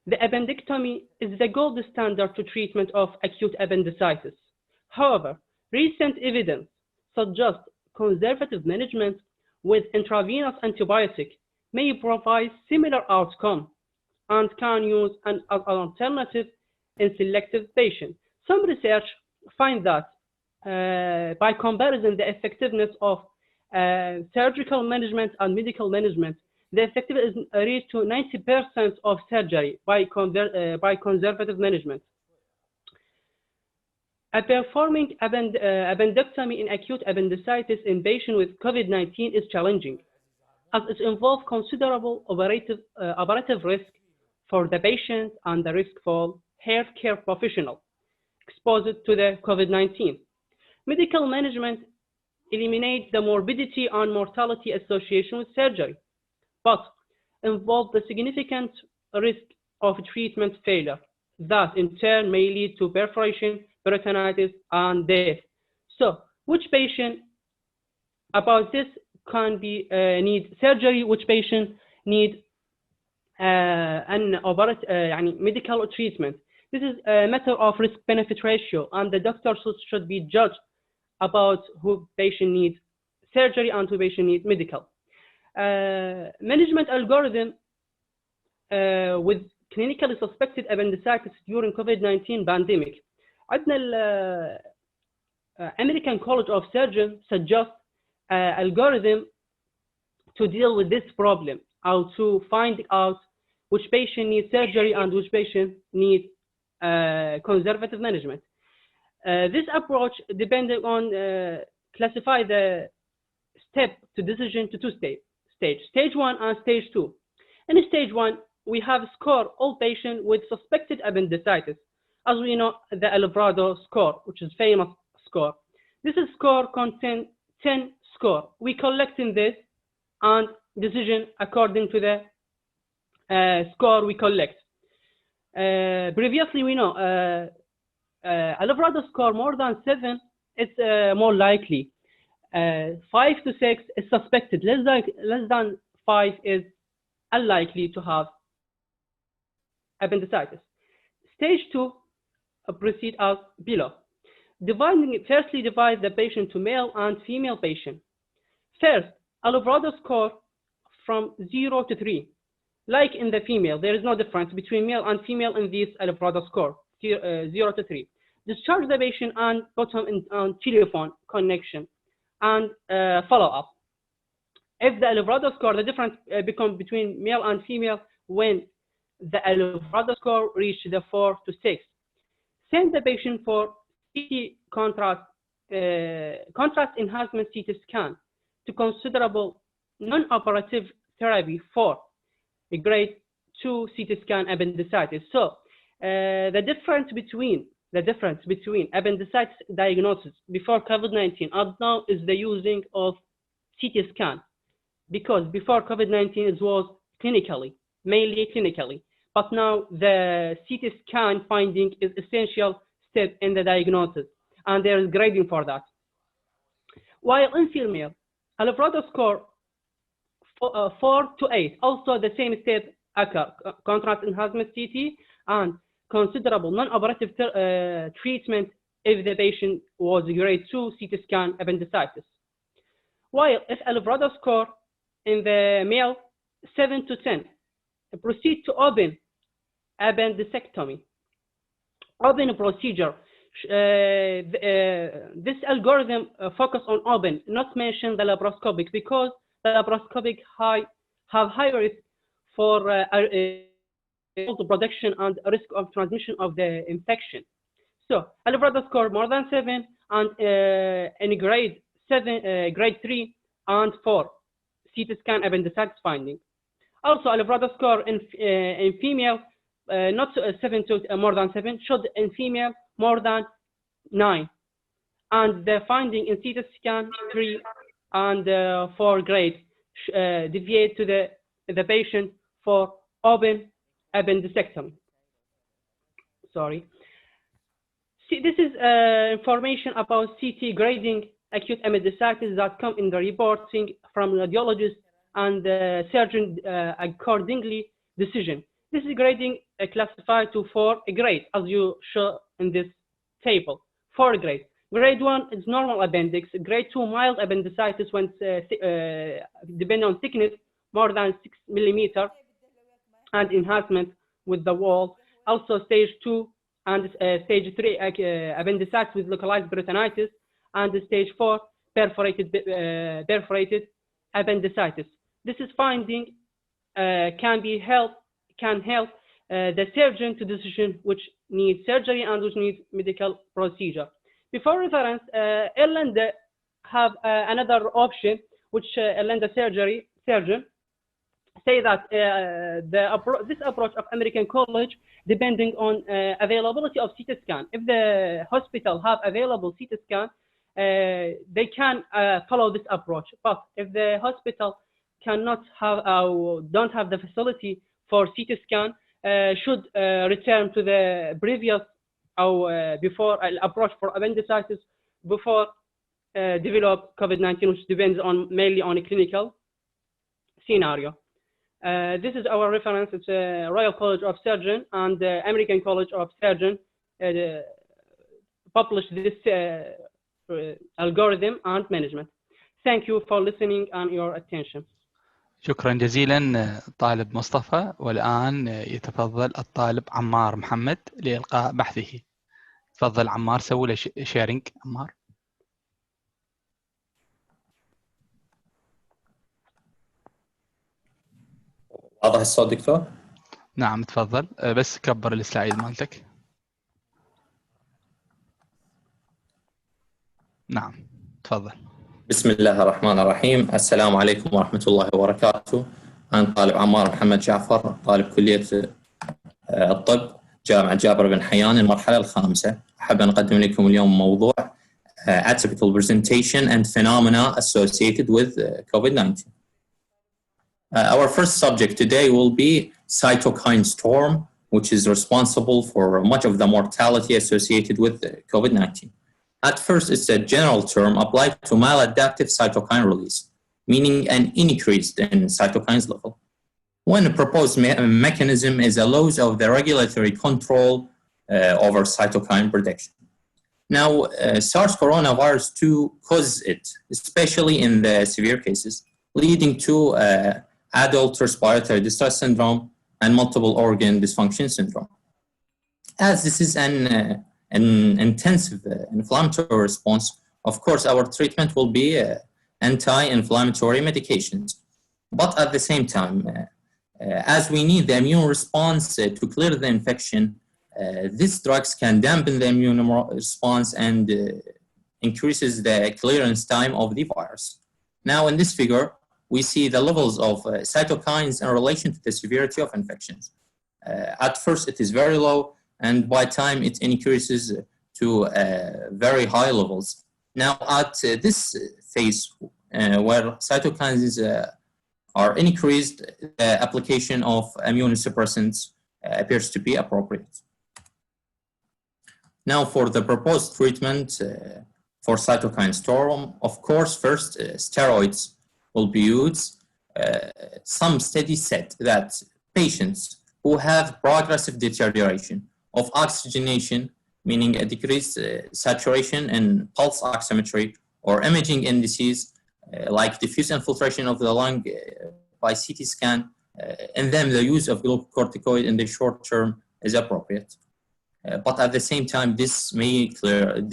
the appendectomy is the gold standard to treatment of acute appendicitis. However, recent evidence suggests conservative management with intravenous antibiotic may provide similar outcome and can use an alternative in selective patients. Some research find that by comparison, the effectiveness of surgical management and medical management, the effectiveness is reached to 90% of surgery by conservative management. Performing appendectomy in acute appendicitis in patients with COVID-19 is challenging, as it involves considerable operative risk for the patient and the risk for healthcare professionals exposed to the COVID-19. Medical management eliminates the morbidity and mortality association with surgery, but involves the significant risk of treatment failure that in turn may lead to perforation, peritonitis, and death. So, which patient about this can be need surgery? Which patient need medical treatment? This is a matter of risk-benefit ratio, and the doctor should be judged about who patient needs surgery and who patient needs medical. Management algorithm with clinically suspected appendicitis during COVID-19 pandemic. عندنا American College of Surgeons suggest algorithm to deal with this problem, how to find out which patient needs surgery and which patient needs conservative management. This approach depending on classify the step to decision to two stage. Stage 1 and stage 2. In stage 1, we have score all patients with suspected appendicitis. As we know, the Alvarado score, which is famous score. This is score contains 10 score. We collecting this and decision according to the score we collect. Previously, we know Alvarado score more than 7, it's more likely. 5 to 6 is suspected. Less than 5 is unlikely to have appendicitis. Stage 2 proceed as below. Firstly, divide the patient to male and female patient. First, Alvarado score from 0 to 3. Like in the female, there is no difference between male and female in this Alvarado score, 0 to 3. Discharge the patient and put him on telephone connection and follow up. If the Alvarado score, the difference becomes between male and female when the Alvarado score reaches the 4 to 6. Send the patient for CT contrast enhancement CT scan to considerable non-operative therapy for a grade 2 CT scan appendicitis. So the difference between appendicitis diagnosis before COVID-19 and now is the using of CT scan, because before COVID-19 it was mainly clinically, but now the CT scan finding is essential step in the diagnosis, and there is grading for that. While in female, Alvarado score 4 to 8, also the same step occur, contrast enhancement CT and considerable non-operative treatment if the patient was grade 2 CT scan appendicitis. While if Alvarado score in the male 7 to 10, proceed to open appendicectomy. Open procedure. This algorithm focus on open, not mention the laparoscopic, because the laparoscopic have high risk for production and risk of transmission of the infection. So Alvarado score more than 7 and in grade 3 and 4 CT scan appendicitis finding. Also Alvarado score in female not 7 to more than 7, should in female more than 9, and the finding in CT scan 3 and 4 grade deviate to the patient for open appendicectomy. Sorry. See, this is information about CT grading acute appendicitis that come in the reporting from radiologists and surgeon accordingly decision. This is grading classified to 4 grades, as you show in this table. 4 grades. Grade 1 is normal appendix. Grade 2 mild appendicitis when depending on thickness more than 6 millimeter and enhancement with the wall. Also stage 2 and stage 3 appendicitis with localized peritonitis, and stage 4 perforated appendicitis. This is finding can help the surgeon to decision which needs surgery and which needs medical procedure. Before reference, Ireland have another option, which Ireland surgeon say that this approach of American College depending on availability of CT scan. If the hospital have available CT scan, they can follow this approach. But if the hospital cannot have or don't have the facility for CT scan, should return to the previous or before approach for appendicitis before develop COVID-19, which depends on mainly on a clinical scenario. This is our reference. It's Royal College of Surgeons and American College of Surgeons published this algorithm and management. Thank you for listening and your attention. شكرا جزيلا طالب مصطفى. والآن يتفضل الطالب عمار محمد لإلقاء بحثه. تفضل عمار، سوي له شيرينج. عمار. واضح الصوت دكتور؟ نعم تفضل، بس كبر السلايد مالتك. نعم تفضل. بسم الله الرحمن الرحيم. السلام عليكم ورحمة الله وبركاته. أنا طالب عمار محمد جعفر، طالب كلية الطب جامعة جابر بن حيان المرحلة الخامسة. أحب أن أقدم لكم اليوم موضوع atypical presentation and phenomena associated with COVID-19. Our first subject today will be cytokine storm, which is responsible for much of the mortality associated with COVID-19. At first, it's a general term applied to maladaptive cytokine release, meaning an increase in cytokines level. When a proposed mechanism is a loss of the regulatory control over cytokine production. Now, SARS coronavirus 2 causes it, especially in the severe cases, leading to adult respiratory distress syndrome and multiple organ dysfunction syndrome. As this is an intensive inflammatory response, of course, our treatment will be anti-inflammatory medications. But at the same time, as we need the immune response to clear the infection, these drugs can dampen the immune response and increases the clearance time of the virus. Now, in this figure, we see the levels of cytokines in relation to the severity of infections. At first, it is very low, and by time it increases to very high levels. Now, at this phase where cytokines are increased, the application of immunosuppressants appears to be appropriate. Now, for the proposed treatment for cytokine storm, of course, first steroids will be used. Some studies said that patients who have progressive deterioration of oxygenation, meaning a decreased saturation in pulse oximetry or imaging indices like diffuse infiltration of the lung by CT scan, in them the use of glucocorticoid in the short term is appropriate. But at the same time, this may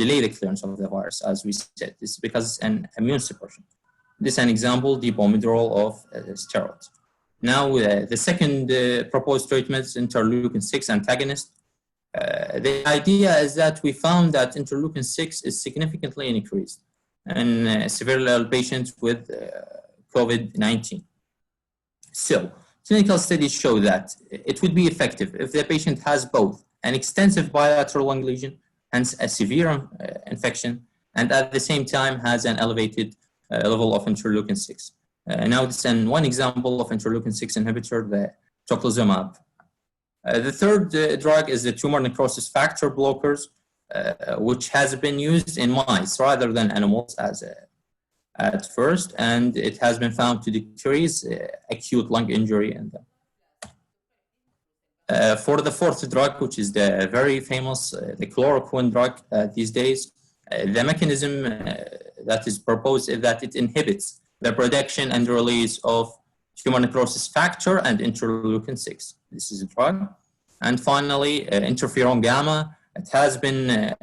delay the clearance of the virus, as we said. This is because it's an immune suppression. This is an example, dipomidrol of steroids. Now, the second proposed treatment is interleukin-6 antagonist. The idea is that we found that interleukin-6 is significantly increased in severely ill patients with COVID-19. So, clinical studies show that it would be effective if the patient has both an extensive bilateral lung lesion, hence a severe infection, and at the same time has an elevated level of interleukin-6. Now, this is one example of interleukin-6 inhibitor, the tocilizumab. The third drug is the tumor necrosis factor blockers, which has been used in mice rather than animals at first, and it has been found to decrease acute lung injury in them. For the fourth drug, which is the very famous, the chloroquine drug these days, the mechanism that is proposed is that it inhibits the production and release of tumor necrosis factor and interleukin-6. This is a drug. And finally, interferon gamma. It has been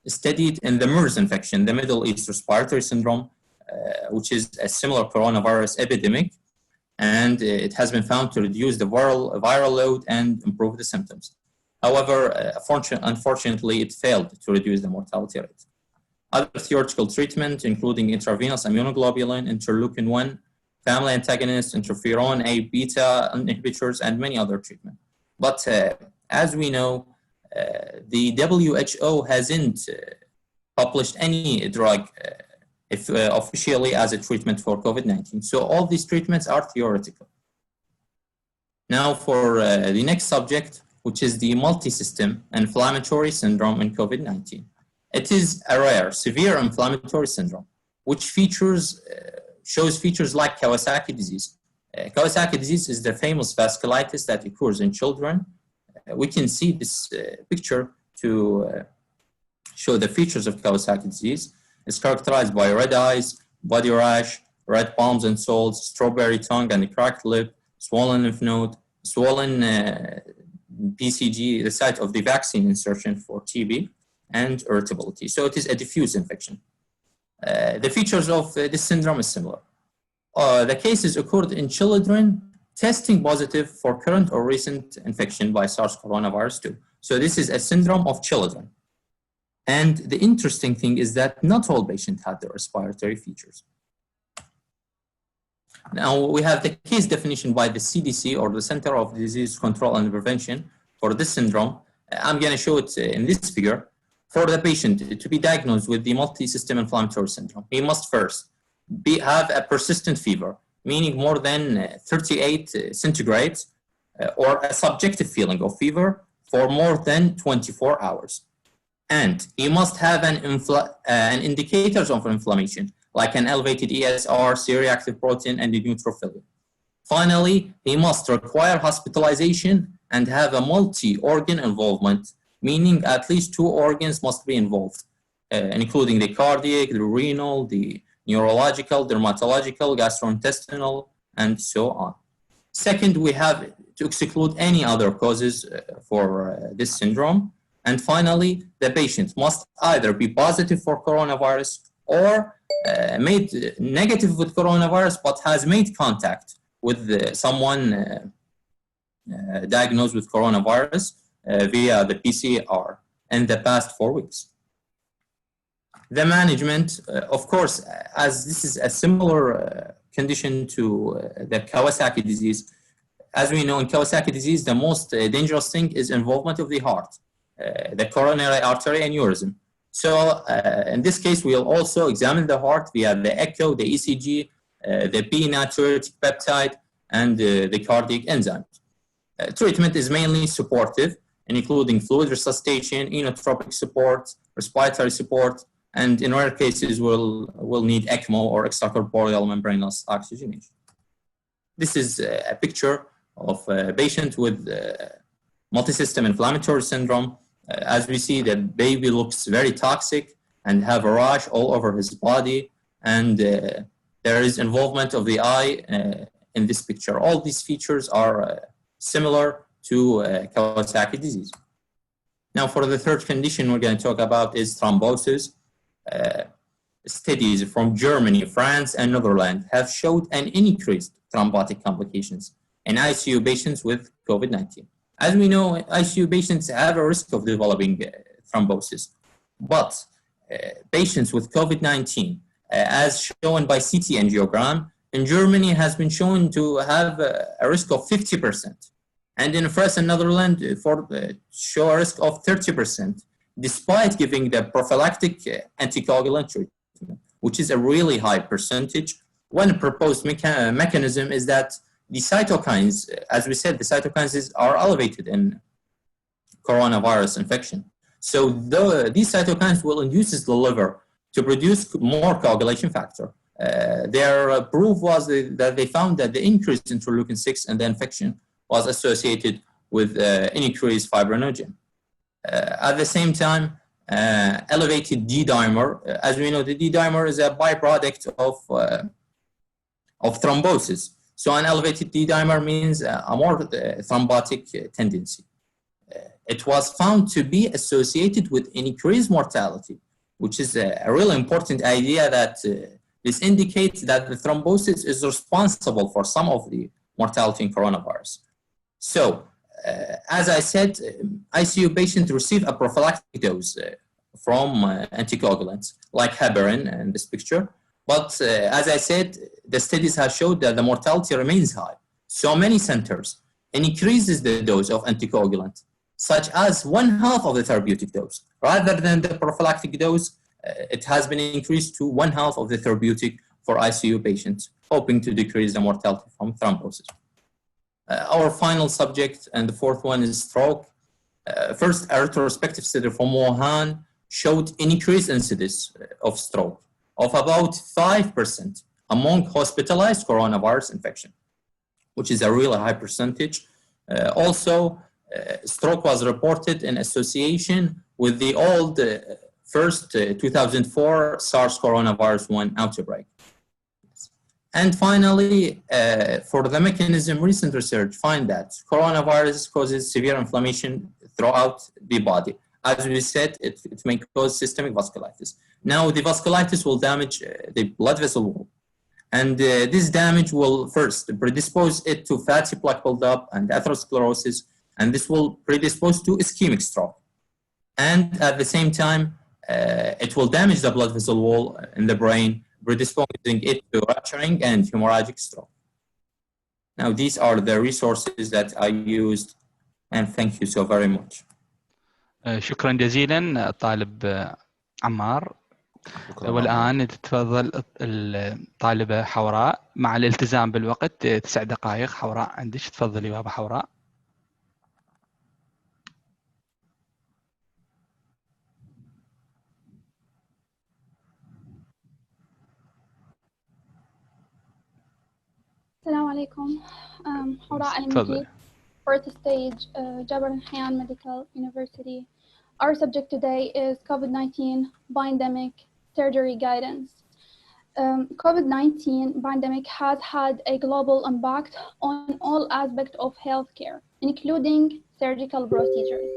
studied in the MERS infection, the Middle East Respiratory Syndrome, which is a similar coronavirus epidemic. And it has been found to reduce the viral load and improve the symptoms. However, unfortunately, it failed to reduce the mortality rate. Other theoretical treatment, including intravenous immunoglobulin, interleukin-1, family antagonists, interferon A beta inhibitors, and many other treatments. But as we know, the WHO hasn't published any drug officially as a treatment for COVID-19. So all these treatments are theoretical. Now for the next subject, which is the multi-system inflammatory syndrome in COVID-19. It is a rare, severe inflammatory syndrome, which shows features like Kawasaki disease. Kawasaki disease is the famous vasculitis that occurs in children. We can see this picture to show the features of Kawasaki disease. It's characterized by red eyes, body rash, red palms and soles, strawberry tongue and a cracked lip, swollen lymph node, swollen PCG, the site of the vaccine insertion for TB, and irritability. So it is a diffuse infection. The features of this syndrome is similar. The cases occurred in children testing positive for current or recent infection by SARS coronavirus 2. So this is a syndrome of children. And the interesting thing is that not all patients had the respiratory features. Now we have the case definition by the CDC, or the Center of Disease Control and Prevention, for this syndrome. I'm going to show it in this figure. For the patient to be diagnosed with the multi-system inflammatory syndrome, he must first have a persistent fever, meaning more than 38 centigrade, or a subjective feeling of fever for more than 24 hours. And he must have an indicators of inflammation, like an elevated ESR, C-reactive protein, and a neutrophilia. Finally, he must require hospitalization and have a multi-organ involvement, meaning at least 2 organs must be involved, including the cardiac, the renal, the neurological, dermatological, gastrointestinal, and so on. Second, we have to exclude any other causes for this syndrome. And finally, the patient must either be positive for coronavirus or made negative with coronavirus, but has made contact with someone diagnosed with coronavirus via the PCR in the past 4 weeks. The management, of course, as this is a similar condition to the Kawasaki disease, as we know in Kawasaki disease, the most dangerous thing is involvement of the heart, the coronary artery aneurysm. So in this case, we'll also examine the heart via the echo, the ECG, the P-natriuretic peptide, and the cardiac enzymes. Treatment is mainly supportive, including fluid resuscitation, inotropic support, respiratory support, and in rare cases will need ECMO or extracorporeal membranous oxygenation. This is a picture of a patient with multisystem inflammatory syndrome. As we see, the baby looks very toxic and have a rash all over his body, and there is involvement of the eye in this picture. All these features are similar to Kawasaki disease. Now, for the third condition we're going to talk about is thrombosis. Studies from Germany, France, and Netherlands have showed an increased thrombotic complications in ICU patients with COVID-19. As we know, ICU patients have a risk of developing thrombosis, but patients with COVID-19, as shown by CT angiogram, in Germany has been shown to have a risk of 50%. And in France and Netherlands, show a risk of 30%, despite giving the prophylactic anticoagulant treatment, which is a really high percentage. One proposed mechanism is that the cytokines, as we said, the cytokines are elevated in coronavirus infection. So these cytokines will induce the liver to produce more coagulation factor. Their proof was that they found that the increase in interleukin-6 and the infection was associated with increased fibrinogen. At the same time, elevated D-dimer, as we know, the D-dimer is a byproduct of thrombosis. So an elevated D-dimer means a more thrombotic tendency. It was found to be associated with increased mortality, which is a really important idea that this indicates that the thrombosis is responsible for some of the mortality in coronavirus. So, as I said, ICU patients receive a prophylactic dose from anticoagulants, like heparin in this picture. But as I said, the studies have showed that the mortality remains high. So many centers increases the dose of anticoagulant, such as 1/2 of the therapeutic dose. Rather than the prophylactic dose, it has been increased to 1/2 of the therapeutic for ICU patients, hoping to decrease the mortality from thrombosis. Our final subject, and the fourth one, is stroke. First, a retrospective study from Wuhan showed increased incidence of stroke of about 5% among hospitalized coronavirus infection, which is a really high percentage. Also, stroke was reported in association with the old first 2004 SARS coronavirus 1 outbreak. And finally, for the mechanism, recent research find that coronavirus causes severe inflammation throughout the body. As we said, it may cause systemic vasculitis. Now, the vasculitis will damage the blood vessel wall. And this damage will first predispose it to fatty plaque buildup and atherosclerosis, and this will predispose to ischemic stroke. And at the same time, it will damage the blood vessel wall in the brain, predisposing it to rupturing and hemorrhagic stroke. Now, these are the resources that I used, and thank you so very much. شكرا جزيلا الطالب عمار. والآن تتفضل الطالبة حوراء مع الالتزام بالوقت 9 دقائق. حوراء عندك، تفضلي بابا حوراء. السلام عليكم. حوراء المجيد. Fourth stage, Jabber and Hayan Medical University. Our subject today is COVID-19 pandemic surgery guidance. COVID-19 pandemic has had a global impact on all aspects of healthcare, including surgical procedures.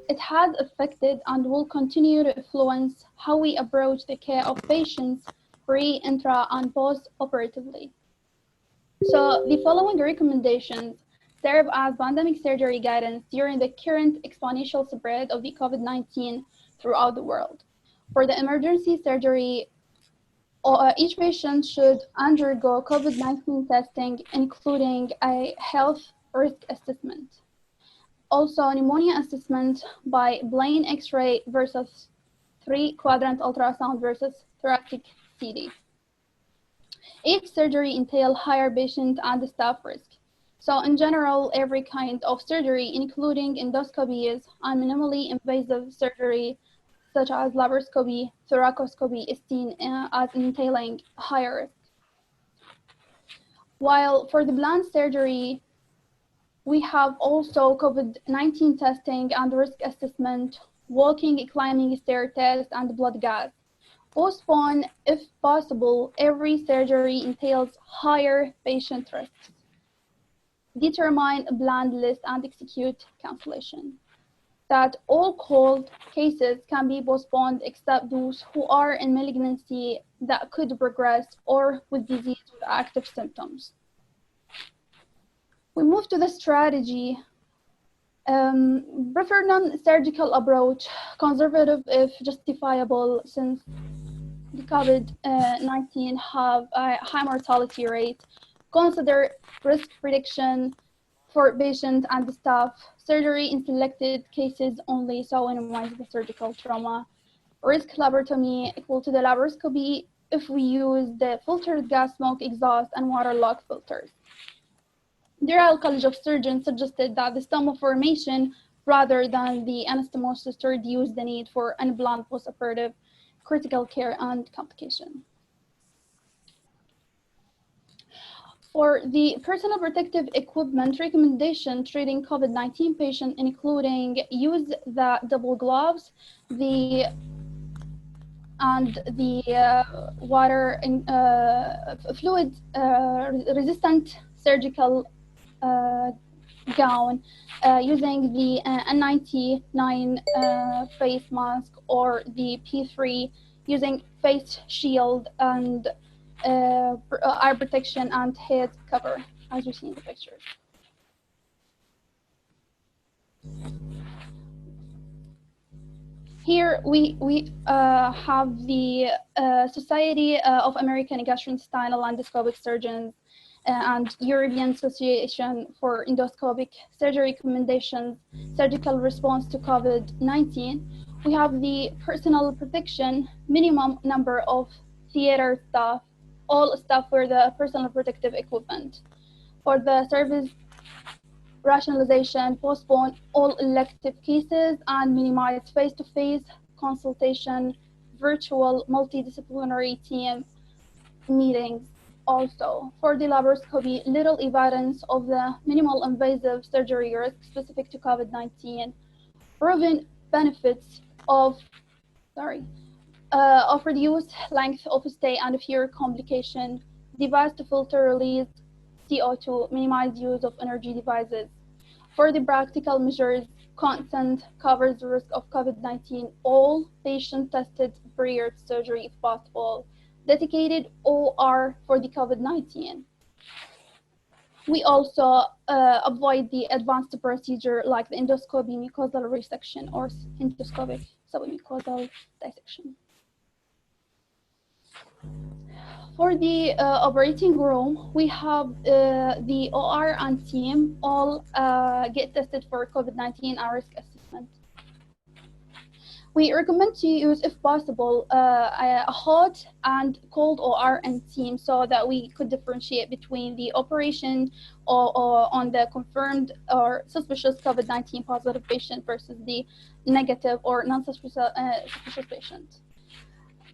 It has affected and will continue to influence how we approach the care of patients pre, intra, and post-operatively. So the following recommendations serve as pandemic surgery guidance during the current exponential spread of the COVID-19 throughout the world. For the emergency surgery, each patient should undergo COVID-19 testing, including a health risk assessment. Also, pneumonia assessment by plain X-ray versus 3-quadrant ultrasound versus thoracic CT. Each surgery entails higher patient and staff risk. So in general, every kind of surgery, including endoscopies and minimally invasive surgery, such as laparoscopy, thoracoscopy, is seen as entailing higher risk. While for the planned surgery, we have also COVID-19 testing and risk assessment, walking, climbing stair test, and blood gas. Postpone, if possible, every surgery entails higher patient risks. Determine a planned list and execute cancellation. That all cold cases can be postponed except those who are in malignancy that could progress or with disease with active symptoms. We move to the strategy. Prefer non-surgical approach, conservative if justifiable, since the COVID-19 have a high mortality rate. Consider risk prediction for patients and staff, surgery in selected cases only, so minimize the surgical trauma. Risk laparotomy equal to the laparoscopy if we use the filtered gas smoke exhaust and water lock filters. The Royal College of Surgeons suggested that the stoma formation rather than the anastomosis to reduce the need for unplanned postoperative critical care and complication. For the personal protective equipment recommendation treating COVID-19 patient, including use the double gloves, the water fluid resistant surgical gown, using the N99 face mask or the P3, using face shield and eye protection and head cover, as you see in the pictures. Here we have the Society of American Gastrointestinal Endoscopic Surgeons and European Association for Endoscopic Surgery recommendations, surgical response to COVID-19. We have the personal protection, minimum number of theater staff, all staff wear the personal protective equipment. For the service rationalization, postpone all elective cases and minimize face-to-face consultation, virtual multidisciplinary team meetings. Also, for the laparoscopy, little evidence of the minimal invasive surgery risk specific to COVID-19. Proven benefits of of reduced length of stay and fewer complication, device to filter release CO2, minimize use of energy devices. For the practical measures, consent covers the risk of COVID-19, all patients tested prior to surgery if possible, dedicated OR for the COVID-19. We also avoid the advanced procedure like the endoscopy mucosal resection or endoscopic submucosal dissection. For the operating room, we have the OR and team all get tested for COVID-19 and risk assessment. We recommend to use, if possible, a hot and cold OR and team so that we could differentiate between the operation or on the confirmed or suspicious COVID-19 positive patient versus the negative or non-suspicious patient.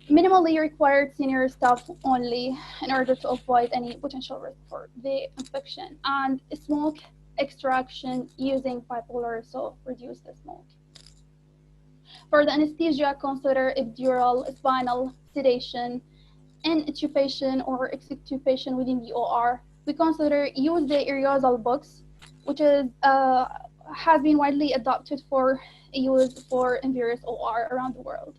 Minimally required senior staff only in order to avoid any potential risk for the infection, and smoke extraction using bipolar, so reduce the smoke. For the anesthesia, consider epidural, spinal sedation, intubation or extubation within the OR. We consider use the aerosol box, which is has been widely adopted for use for in various OR around the world.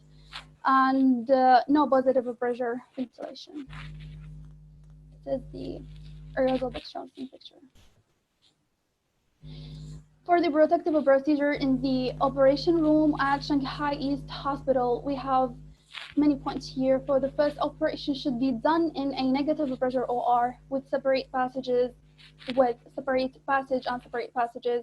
And no positive pressure ventilation. This is the aerosol box shown in picture. For the protective procedure in the operation room at Shanghai East Hospital, we have many points here. For the first, operation should be done in a negative pressure OR with separate passages, with separate passage and separate passages.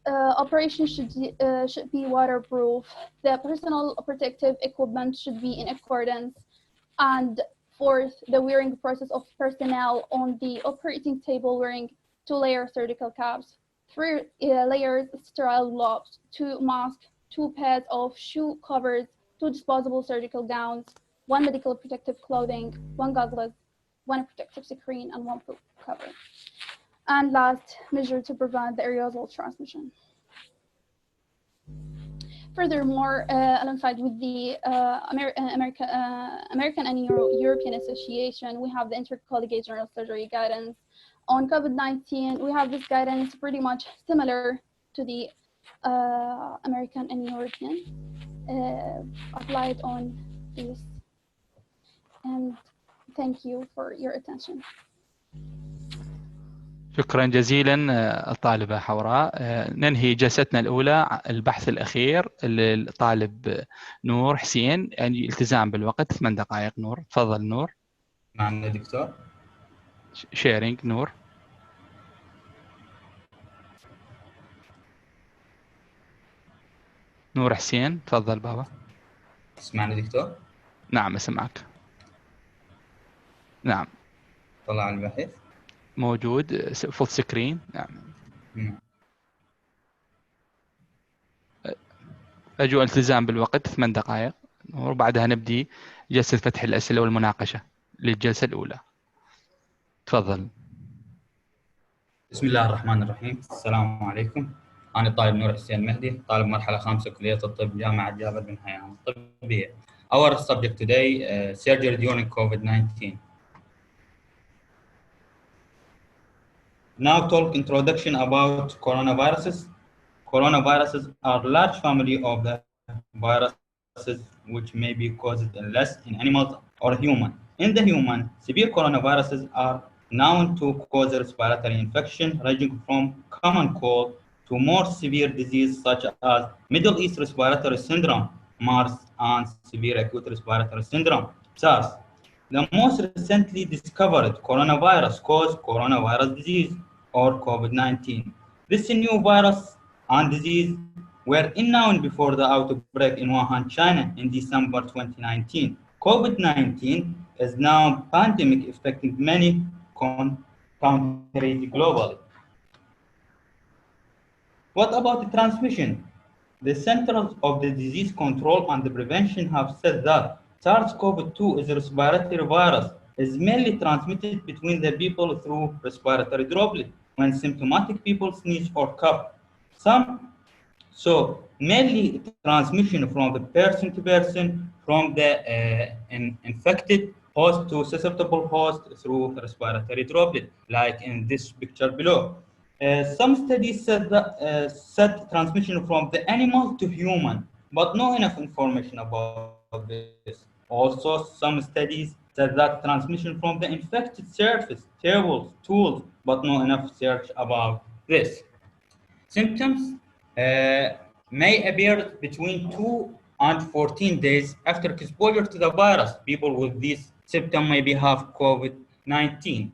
Operation should be waterproof. The personal protective equipment should be in accordance. And fourth, the wearing process of personnel on the operating table wearing 2-layer surgical caps, 3 layers sterile gloves, 2 masks, 2 pairs of shoe covers, 2 disposable surgical gowns, 1 medical protective clothing, 1 goggles, 1 protective screen, and 1 poop cover. And last, measure to prevent the aerosol transmission. Furthermore, alongside with the American and European Association, we have the Intercollegiate General Surgery Guidance. On COVID-19, we have this guidance pretty much similar to the American and European, applied on this. And thank you for your attention. شكرا جزيلا الطالبة حوراء. ننهي جلستنا الأولى البحث الأخير للطالب نور حسين، يعني التزام بالوقت 8 دقائق. نور تفضل. نور معنا دكتور. شيرينج. نور نور حسين تفضل بابا. تسمعني دكتور؟ نعم أسمعك. نعم طلع الباحث موجود فول سكرين. نعم. أجو التزام بالوقت 8 دقائق وبعدها نبدي جلسة فتح الأسئلة والمناقشة للجلسة الأولى. تفضل. بسم الله الرحمن الرحيم. السلام عليكم. أنا الطالب نور حسين مهدي، طالب مرحلة 5 كلية الطب جامعة جابر بن حيان الطبية. Our subject today, surgery during COVID-19. Now talk introduction about coronaviruses. Coronaviruses are a large family of the viruses which may be caused less in animals or human. In the human, severe coronaviruses are known to cause respiratory infection ranging from common cold to more severe disease such as Middle East Respiratory Syndrome, MERS, and severe acute respiratory syndrome, SARS. The most recently discovered coronavirus caused coronavirus disease or COVID-19. This new virus and disease were unknown before the outbreak in Wuhan, China in December 2019. COVID-19 is now a pandemic affecting many countries globally. What about the transmission? The Centers of the Disease Control and the Prevention have said that SARS-CoV-2 is a respiratory virus, is mainly transmitted between the people through respiratory droplets when symptomatic people sneeze or cough. So mainly transmission from the person to person, from the infected host to susceptible host through respiratory droplet, like in this picture below. Some studies said transmission from the animal to human, but not enough information about this. Also, some studies said that transmission from the infected surface, tables, tools, but not enough research about this. Symptoms may appear between 2 and 14 days after exposure to the virus. People with these symptoms maybe have COVID-19.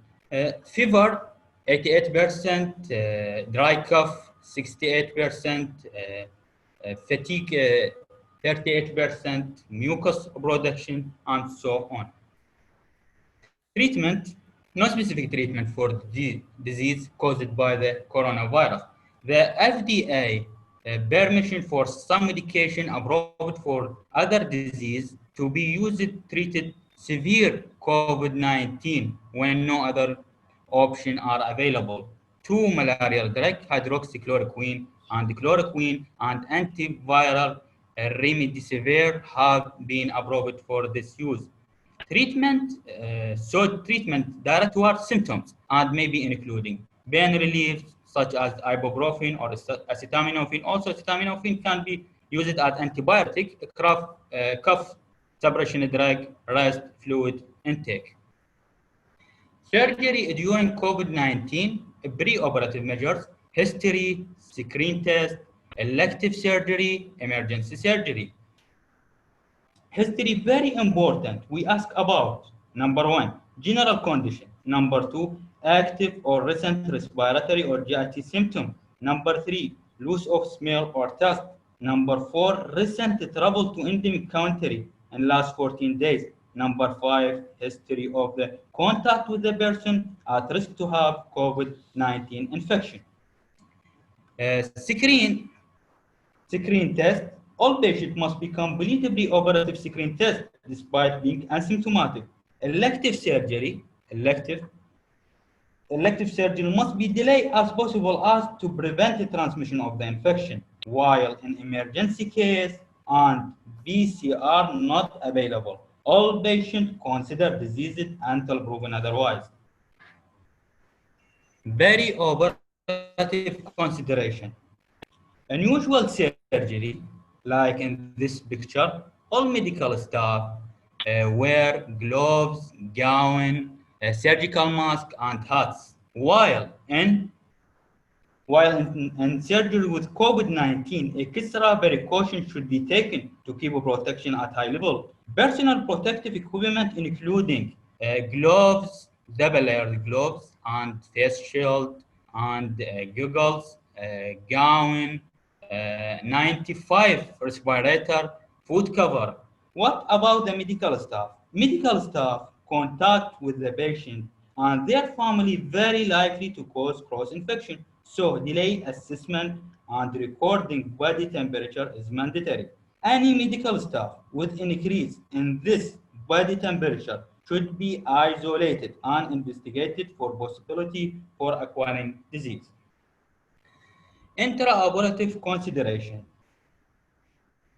Fever, 88%, dry cough, 68%, fatigue, 38%, mucus production, and so on. Treatment, no specific treatment for the disease caused by the coronavirus. The FDA permission for some medication approved for other disease to be used treated severe COVID-19 when no other option are available. 2 malarial drugs, hydroxychloroquine and antiviral remdesivir have been approved for this use. Treatment, treatment direct towards symptoms and maybe including pain relief such as ibuprofen or acetaminophen. Also, acetaminophen can be used as antibiotic, cough suppression drug, rest fluid intake. Surgery during COVID-19, pre-operative measures, history, screen test, elective surgery, emergency surgery. History very important. We ask about number 1, general condition. Number 2, active or recent respiratory or GIT symptom. Number 3, loss of smell or taste. Number 4, recent travel to endemic country in last 14 days. Number 5, history of the contact with the person at risk to have COVID-19 infection. Screen test. All patients must be completed pre-operative screen test despite being asymptomatic. Elective surgery must be delayed as possible as to prevent the transmission of the infection, while in emergency case and PCR not available. All patients consider diseases until proven otherwise. Perioperative consideration. Unusual surgery, like in this picture, all medical staff wear gloves, gown, surgical mask, and hats. While in surgery with COVID-19, extra precautions should be taken to keep protection at high level. Personal protective equipment including gloves, double-layered gloves, and face shield, and goggles, gown, 95 respirator, foot cover. What about the medical staff? Medical staff contact with the patient and their family very likely to cause cross-infection. So delay assessment and recording body temperature is mandatory. Any medical staff with increase in this body temperature should be isolated and investigated for possibility for acquiring disease. Intraoperative consideration.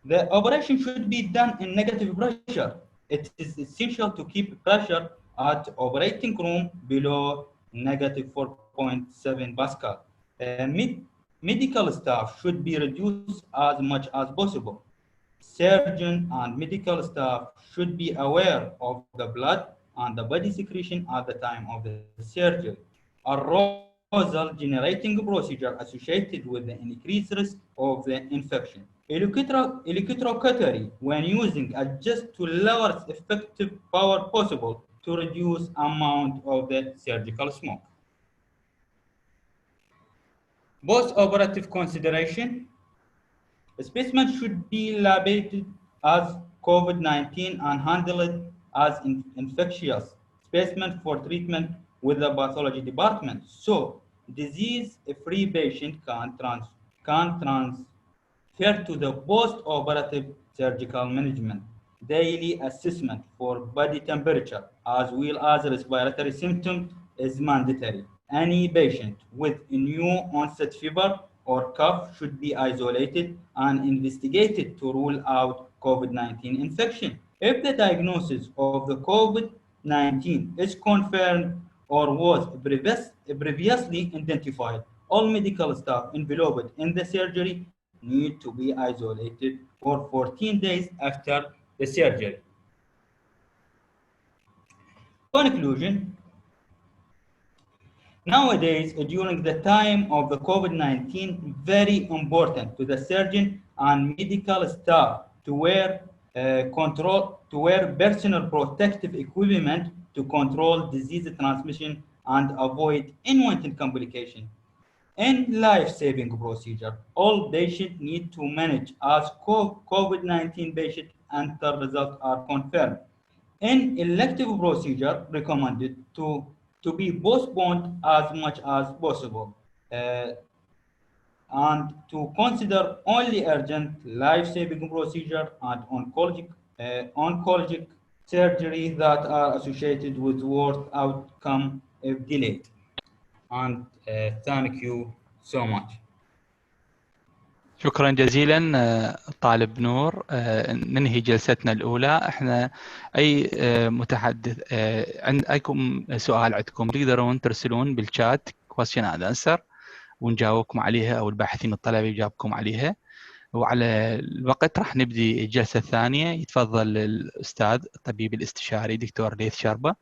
The operation should be done in negative pressure. It is essential to keep pressure at operating room below negative 4.7 Pascal. Medical staff should be reduced as much as possible. Surgeon and medical staff should be aware of the blood and the body secretion at the time of the surgery. Arousal generating procedure associated with the increased risk of the infection. Electrocautery, when using, adjust to lowest effective power possible to reduce amount of the surgical smoke. Post-operative consideration. The specimen should be labellated as COVID-19 and handled as infectious specimen for treatment with the pathology department. So, disease-free patient can transfer to the post-operative surgical management. Daily assessment for body temperature as well as respiratory symptoms is mandatory. Any patient with new onset fever or cough should be isolated and investigated to rule out COVID-19 infection. If the diagnosis of the COVID-19 is confirmed or was previously identified, all medical staff involved in the surgery need to be isolated for 14 days after the surgery. Conclusion. Nowadays, during the time of the COVID-19, very important to the surgeon and medical staff to wear personal protective equipment to control disease transmission and avoid unwanted complication. In life-saving procedure, all patients need to manage as COVID-19 patients until results are confirmed. In elective procedure, recommended to be postponed as much as possible, and to consider only urgent life-saving procedure and oncologic surgery that are associated with worse outcome if delayed. And thank you so much. شكرا جزيلا طالب نور. ننهي جلستنا الأولى. احنا أي متحدث عندكم سؤال عندكم تقدرون ترسلون بالشات question and answer ونجاوبكم عليها، أو الباحثين الطلبي يجاوبكم عليها. وعلى الوقت راح نبدي الجلسة الثانية. يتفضل الأستاذ الطبيب الاستشاري دكتور ليث شربة.